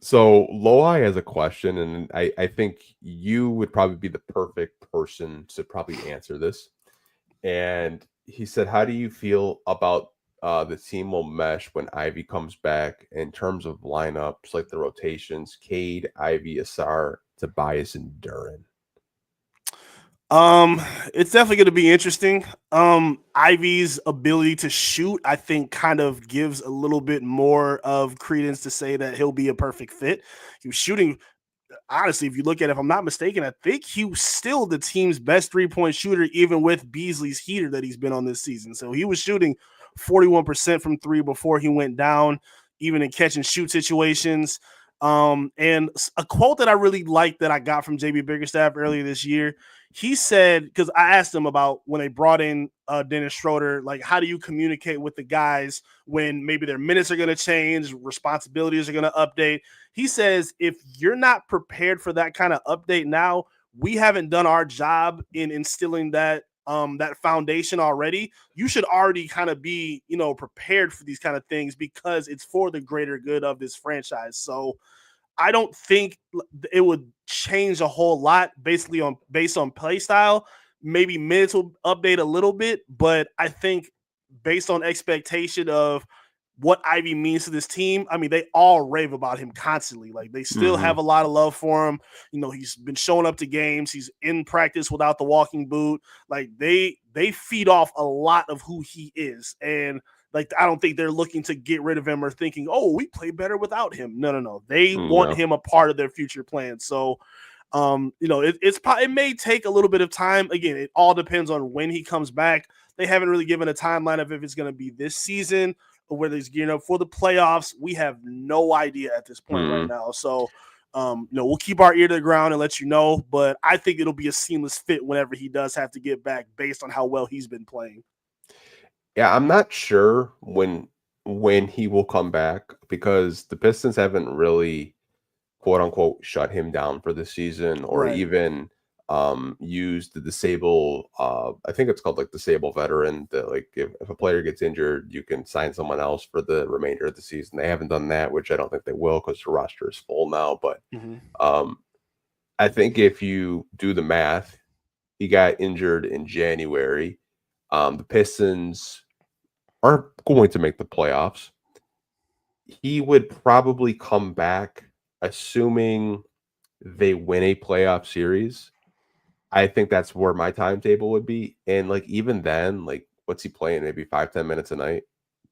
So Lohi has a question, and I think you would probably be the perfect person to probably answer this. And he said, how do you feel about the team will mesh when Ivy comes back in terms of lineups, like the rotations, Cade, Ivy, Ausar, Tobias, and Duren? It's definitely going to be interesting. Ivy's ability to shoot, I think, kind of gives a little bit more of credence to say that he'll be a perfect fit. He was shooting, honestly, if you look at it, if I'm not mistaken, I think he was still the team's best 3-point shooter, even with Beasley's heater that he's been on this season. So he was shooting 41% from 3 before he went down, even in catch and shoot situations. And a quote that I really liked that I got from JB Biggerstaff earlier this year, he said, because I asked him about when they brought in Dennis Schroeder, like, how do you communicate with the guys when maybe their minutes are going to change, responsibilities are going to update? He says, if you're not prepared for that kind of update now, we haven't done our job in instilling that that foundation already. You should already kind of be, prepared for these kind of things because it's for the greater good of this franchise. So I don't think it would change a whole lot based on play style. Maybe minutes will update a little bit, but I think based on expectation of what Ivy means to this team, I mean, they all rave about him constantly. Like, they still have a lot of love for him. He's been showing up to games. He's in practice without the walking boot. Like, they feed off a lot of who he is. And like, I don't think they're looking to get rid of him or thinking, oh, we play better without him. No. They want him a part of their future plans. So It may take a little bit of time. Again, it all depends on when he comes back. They haven't really given a timeline of if it's going to be this season or whether he's gearing up for the playoffs. We have no idea at this point right now. So, we'll keep our ear to the ground and let you know. But I think it'll be a seamless fit whenever he does have to get back based on how well he's been playing. Yeah, I'm not sure when he will come back because the Pistons haven't really, quote unquote, shut him down for the season or even used the disable. I think it's called like disable veteran. That like if a player gets injured, you can sign someone else for the remainder of the season. They haven't done that, which I don't think they will because the roster is full now. But I think if you do the math, he got injured in January. The Pistons aren't going to make the playoffs. He would probably come back, assuming they win a playoff series. I think that's where my timetable would be. And like even then, like what's he playing? Maybe 5-10 minutes a night,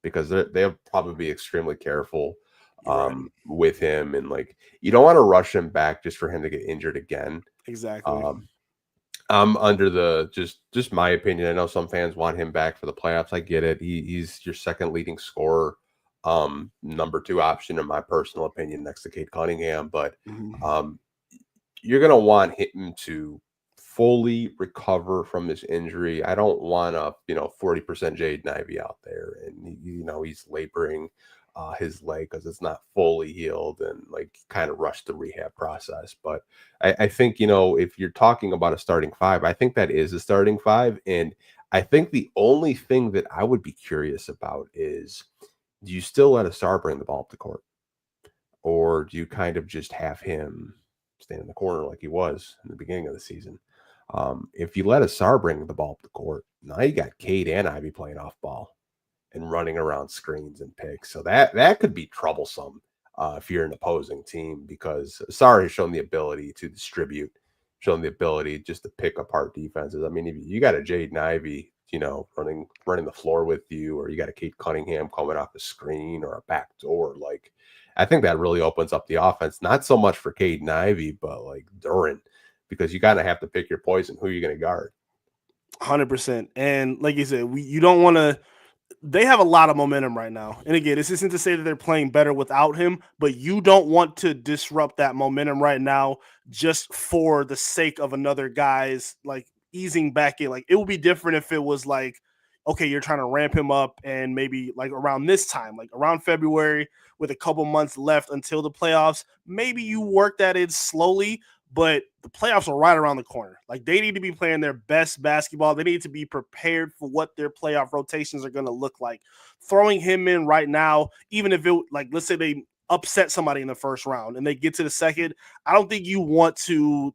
because they'll probably be extremely careful with him. And like you don't want to rush him back just for him to get injured again. Exactly. I'm under the just my opinion. I know some fans want him back for the playoffs. I get it. He's your second leading scorer, number 2 option in my personal opinion, next to Cade Cunningham. But you're gonna want him to fully recover from this injury. I don't want a 40% Jaden Ivey out there, and he's laboring his leg because it's not fully healed and like kind of rushed the rehab process. But I think, if you're talking about a starting 5, I think that is a starting 5. And I think the only thing that I would be curious about is, do you still let Ausar bring the ball up the court? Or do you kind of just have him stand in the corner like he was in the beginning of the season? If you let Ausar bring the ball up the court, now you got Cade and Ivey playing off ball and running around screens and picks. So that could be troublesome if you're an opposing team, because Ausar has shown the ability to distribute, shown the ability just to pick apart defenses. I mean, if you got a Jaden Ivey, running the floor with you, or you got a Cade Cunningham coming off a screen or a back door, like I think that really opens up the offense, not so much for Cade and Ivey, but like Duran, because you kind of have to pick your poison, who you're going to guard. 100%. And like you said, you don't want to. They have a lot of momentum right now. And again, this isn't to say that they're playing better without him, but you don't want to disrupt that momentum right now just for the sake of another guy's like easing back in. Like it would be different if it was like, okay, you're trying to ramp him up and maybe like around this time, like around February with a couple months left until the playoffs, maybe you work that in slowly. But the playoffs are right around the corner. Like they need to be playing their best basketball. They need to be prepared for what their playoff rotations are going to look like. Throwing him in right now, even if it, like, let's say they upset somebody in the first round and they get to the second, I don't think you want to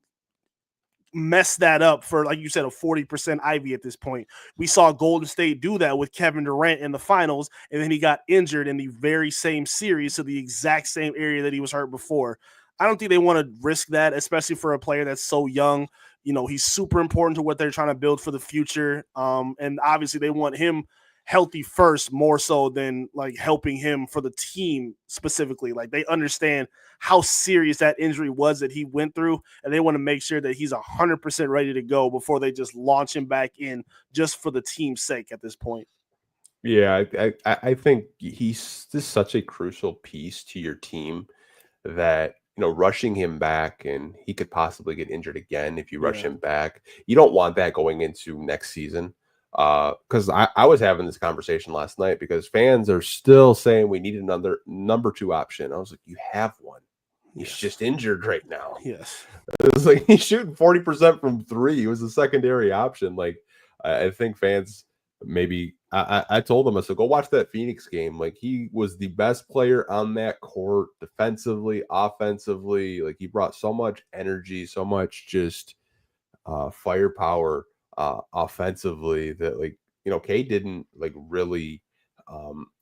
mess that up for, like you said, a 40% Ivy at this point. We saw Golden State do that with Kevin Durant in the finals, and then he got injured in the very same series, so the exact same area that he was hurt before. I don't think they want to risk that, especially for a player that's so young. He's super important to what they're trying to build for the future. And obviously they want him healthy first, more so than like helping him for the team specifically. Like they understand how serious that injury was that he went through, and they want to make sure that he's 100% ready to go before they just launch him back in just for the team's sake at this point. Yeah, I think he's just such a crucial piece to your team that rushing him back, and he could possibly get injured again if you rush him back. You don't want that going into next season. Because I was having this conversation last night because fans are still saying we need another number 2 option. I was like, you have one. He's just injured right now. Yes. It was like he's shooting 40% from 3. He was a secondary option. Like I think fans maybe I told him, I said, go watch that Phoenix game. Like he was the best player on that court, defensively, offensively. Like he brought so much energy, so much just firepower offensively that like Cade didn't like really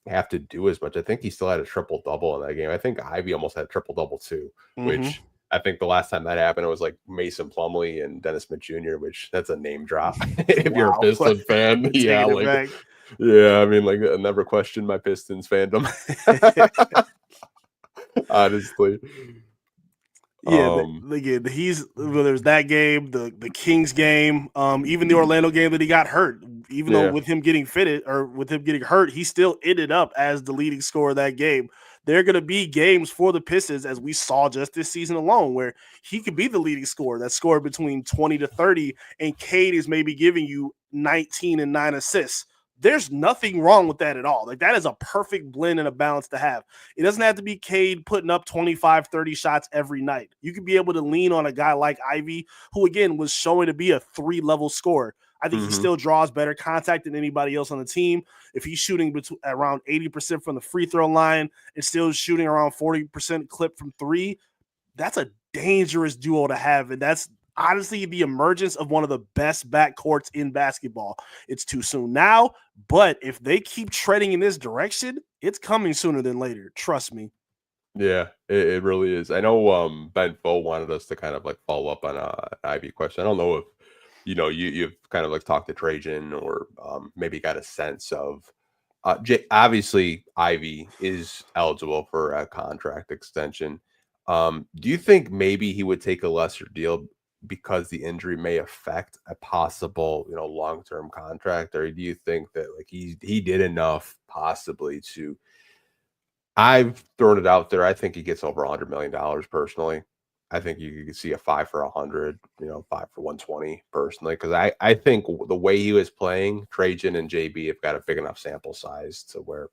have to do as much. I think he still had a triple-double in that game. I think Ivy almost had a triple-double too, which I think the last time that happened, it was like Mason Plumlee and Dennis Smith Jr., which that's a name drop. If you're a Pistons fan, yeah, like, yeah, I mean, like, I never questioned my Pistons fandom. Honestly. Yeah, Um, again, there's that game, the Kings game, even the Orlando game that he got hurt. Even though yeah. with him getting fitted or with him getting hurt, he still ended up as the leading scorer of that game. There are going to be games for the Pistons, as we saw just this season alone, where he could be the leading scorer that scored between 20 to 30, and Cade is maybe giving you 19 and 9 assists. There's nothing wrong with that at all. Like, that is a perfect blend and a balance to have. It doesn't have to be Cade putting up 25, 30 shots every night. You could be able to lean on a guy like Ivy, who, again, was showing to be a 3-level scorer. I think he still draws better contact than anybody else on the team. If he's shooting around 80% from the free throw line and still shooting around 40% clip from three, that's a dangerous duo to have. And that's honestly the emergence of one of the best backcourts in basketball. It's too soon now, but if they keep treading in this direction, it's coming sooner than later. Trust me. Yeah, it really is. I know Ben Foe wanted us to kind of like follow up on an Ivy question. I don't know if you've kind of like talked to Trajan or maybe got a sense of obviously Ivy is eligible for a contract extension. Do you think maybe he would take a lesser deal because the injury may affect a possible long-term contract, or do you think that like he did enough possibly to? I've thrown it out there. I think he gets over $100 million personally. I think you could see a 5 for 100, 5 for 120 personally, because I think the way he was playing, Trajan and JB have got a big enough sample size to where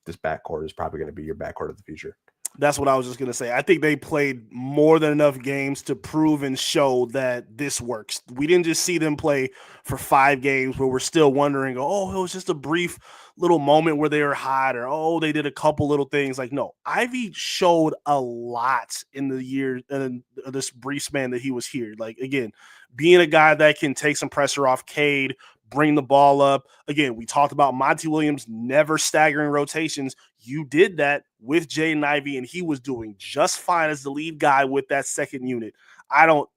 this backcourt is probably going to be your backcourt of the future. That's what I was just going to say. I think they played more than enough games to prove and show that this works. We didn't just see them play for 5 games where we're still wondering, oh, it was just a brief little moment where they were hot, or, oh, they did a couple little things. Like, no, Ivy showed a lot in the year, in this brief span that he was here. Like, again, being a guy that can take some pressure off Cade, bring the ball up. Again, we talked about Monty Williams never staggering rotations. You did that with Jaden Ivey, and he was doing just fine as the lead guy with that second unit. I don't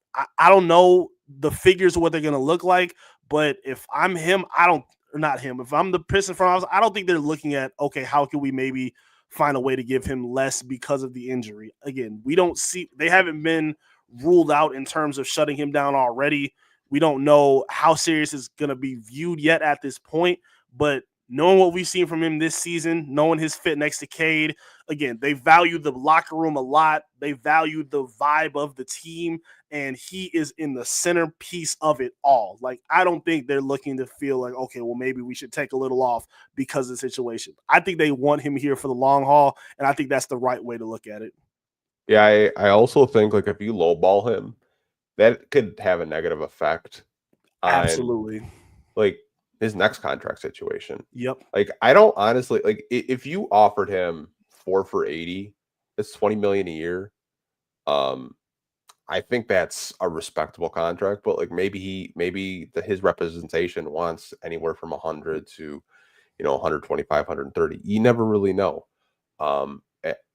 know the figures of what they're going to look like, but if I'm him, if I'm the Pistons front office, I don't think they're looking at, okay, how can we maybe find a way to give him less because of the injury? Again, they haven't been ruled out in terms of shutting him down already. We don't know how serious it's going to be viewed yet at this point, but knowing what we've seen from him this season, knowing his fit next to Cade, again, they value the locker room a lot. They value the vibe of the team, and he is in the centerpiece of it all. Like, I don't think they're looking to feel like, okay, well, maybe we should take a little off because of the situation. I think they want him here for the long haul, and I think that's the right way to look at it. Yeah, I also think like if you lowball him, that could have a negative effect on Absolutely. like his next contract situation. Yep. Like, I don't honestly like if you offered him 4 for 80, it's $20 million a year. I think that's a respectable contract, but like maybe his representation wants anywhere from 100 to 125, 130. You never really know.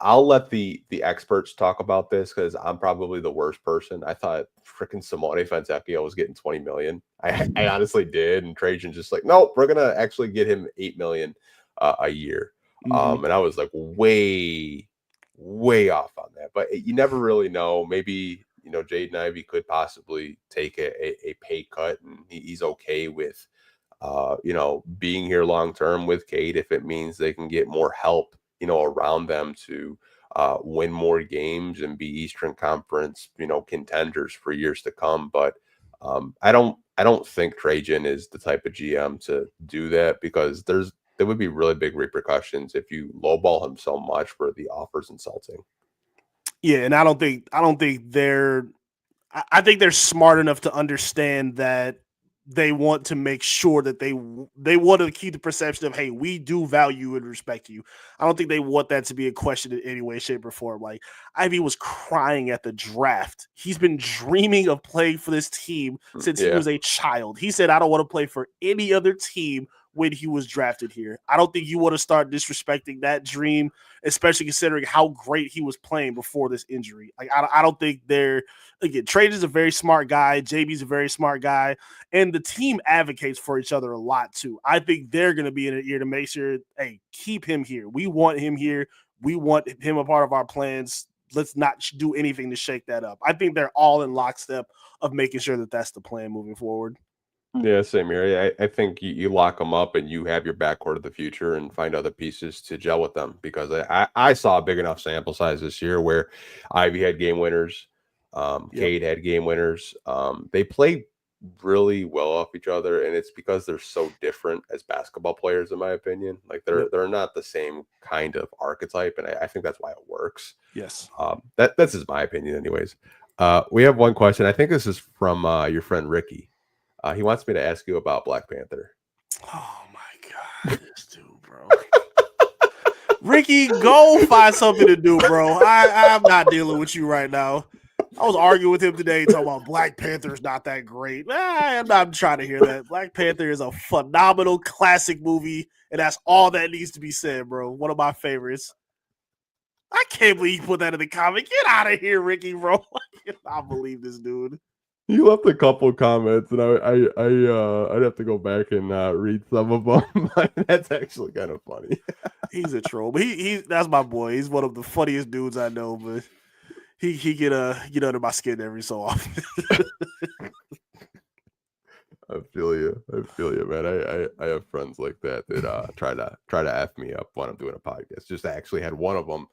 I'll let the experts talk about this because I'm probably the worst person. I thought freaking Simone Fontecchio was getting 20 million. I honestly did, and Trajan's just like, nope, we're gonna actually get him 8 million a year. And I was like way off on that, but you never really know. Maybe Jaden Ivey could possibly take a pay cut, and he's okay with being here long term with Cade if it means they can get more help around them to win more games and be Eastern Conference, contenders for years to come. But I don't think Trajan is the type of GM to do that, because there would be really big repercussions if you lowball him so much where the offer's insulting. Yeah, and I think they're smart enough to understand that they want to make sure that they want to keep the perception of, hey, we do value and respect you. I don't think they want that to be a question in any way, shape, or form. Like, Ivy was crying at the draft. He's been dreaming of playing for this team since he was a child. He said, I don't want to play for any other team when he was drafted here. I don't think you want to start disrespecting that dream, especially considering how great he was playing before this injury. Like, I don't think Trajan's a very smart guy. JB's a very smart guy. And the team advocates for each other a lot too. I think they're going to be in an ear to make sure, hey, keep him here. We want him here. We want him a part of our plans. let's not do anything to shake that up. I think they're all in lockstep of making sure that that's the plan moving forward. Yeah, same here. I think you lock them up and you have your backcourt of the future and find other pieces to gel with them, because I saw a big enough sample size this year where Ivy had game winners, Cade had game winners. They play really well off each other, and it's because they're so different as basketball players, in my opinion. Like they're not the same kind of archetype, and I think that's why it works. Yes. That's just my opinion, anyways. We have one question. I think this is from your friend Ricky. He wants me to ask you about Black Panther. Oh my God, this dude, bro. Ricky, go find something to do, bro. I'm not dealing with you right now. I was arguing with him today talking about Black Panther is not that great. I'm not trying to hear that. Black Panther is a phenomenal classic movie, and that's all that needs to be said, bro. One of my favorites. I can't believe you put that in the comment. Get out of here, Ricky, bro. I cannot believe this dude. You left a couple comments, and I'd have to go back and read some of them. That's actually kind of funny. He's a troll, but that's my boy. He's one of the funniest dudes I know, but he get under my skin every so often. I feel you, man. I have friends like that try to F me up when I'm doing a podcast. Just actually had one of them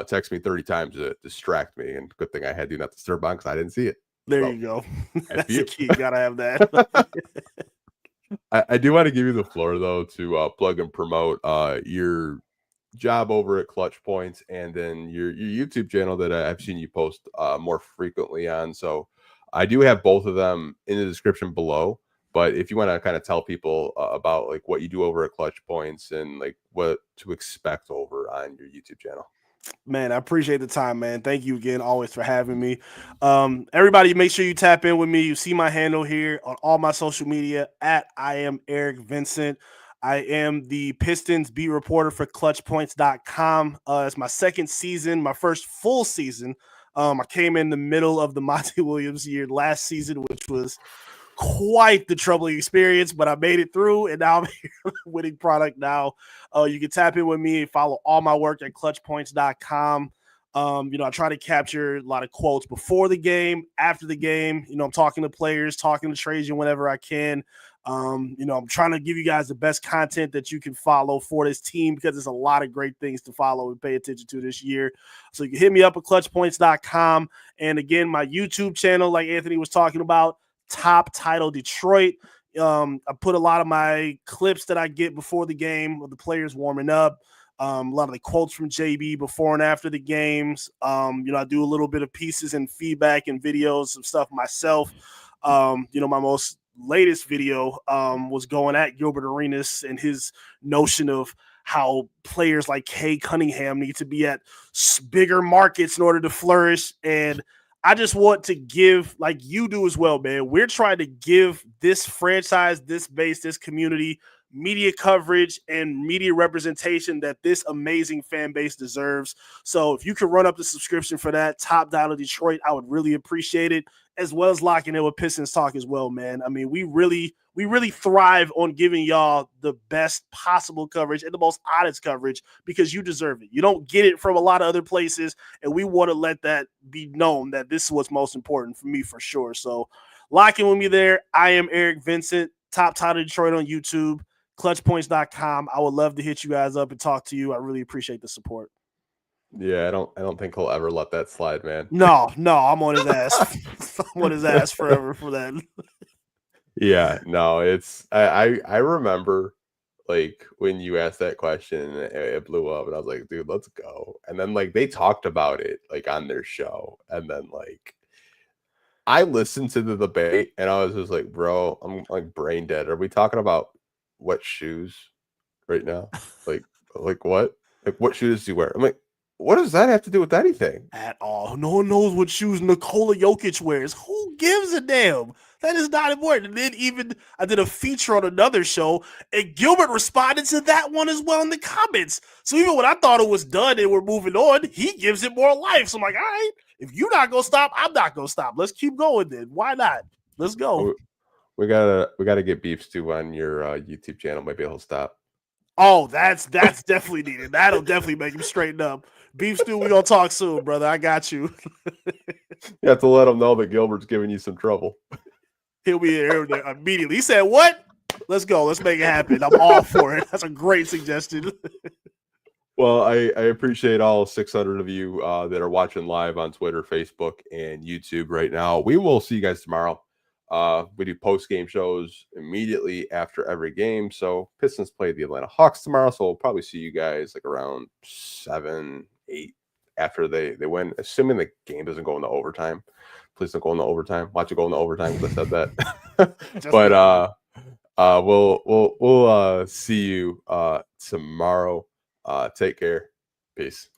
text me 30 times to distract me, and good thing I had Do Not Disturb on because I didn't see it. There you go. That's the key. You gotta have that. I do want to give you the floor though to plug and promote your job over at Clutch Points, and then your YouTube channel that I've seen you post more frequently on. So I do have both of them in the description below. But if you want to kind of tell people about like what you do over at Clutch Points and like what to expect over on your YouTube channel. Man, I appreciate the time, man. Thank you again, always, for having me. Everybody, make sure you tap in with me. You see my handle here on all my social media at I am Eric Vincent. I am the Pistons beat reporter for ClutchPoints.com. It's my second season, my first full season. I came in the middle of the Monty Williams year last season, which was quite the troubling experience, but I made it through, and now I'm here winning product now. You can tap in with me and follow all my work at clutchpoints.com. I try to capture a lot of quotes before the game, after the game. I'm talking to players, talking to Trajan whenever I can. I'm trying to give you guys the best content that you can follow for this team, because there's a lot of great things to follow and pay attention to this year. So you can hit me up at clutchpoints.com. And again, my YouTube channel, like Anthony was talking about, Top Title Detroit. I put a lot of my clips that I get before the game of the players warming up. A lot of the quotes from JB before and after the games. I do a little bit of pieces and feedback and videos of stuff myself. My most latest video was going at Gilbert Arenas and his notion of how players like Cade Cunningham need to be at bigger markets in order to flourish. And I just want to give, like you do as well, man. We're trying to give this franchise, this base, this community media coverage and media representation that this amazing fan base deserves. So if you could run up the subscription for that, Top Title Detroit, I would really appreciate it, as well as locking in with Pistons Talk as well, man. I mean, we really thrive on giving y'all the best possible coverage and the most honest coverage, because you deserve it. You don't get it from a lot of other places, and we want to let that be known that this is what's most important for me, for sure. So lock in with me there. I am Eric Vincent, Top Title Detroit on YouTube, clutchpoints.com. I would love to hit you guys up and talk to you. I really appreciate the support. Yeah, I don't think he'll ever let that slide, man. No, I'm on his ass. I'm on his ass forever for that. Yeah, no, it's I remember like when you asked that question, it blew up, and I was like, dude, let's go. And then like they talked about it like on their show, and then like I listened to the debate, and I was just like, bro, I'm like brain dead. Are we talking about what shoes right now? Like what? Like what shoes do you wear? I'm like, what does that have to do with anything? At all. No one knows what shoes Nikola Jokic wears. Who gives a damn? That is not important. And then even I did a feature on another show, and Gilbert responded to that one as well in the comments. So even when I thought it was done and we're moving on, he gives it more life. So I'm like, all right, if you're not going to stop, I'm not going to stop. Let's keep going then. Why not? Let's go. We gotta get Beefs too on your YouTube channel. Maybe he'll stop. Oh, that's definitely needed. That'll definitely make him straighten up. Beef stew, we gonna talk soon, brother. I got you. You have to let him know that Gilbert's giving you some trouble. He'll be here immediately. He said, "What? Let's go. Let's make it happen." I'm all for it. That's a great suggestion. Well, I appreciate all 600 of you that are watching live on Twitter, Facebook, and YouTube right now. We will see you guys tomorrow. We do post-game shows immediately after every game. So Pistons play the Atlanta Hawks tomorrow. So we'll probably see you guys like around 7, 8 after they win, assuming the game doesn't go into overtime. Please don't go into overtime. Watch it go into overtime because I said that. But we'll see you tomorrow. Take care. Peace.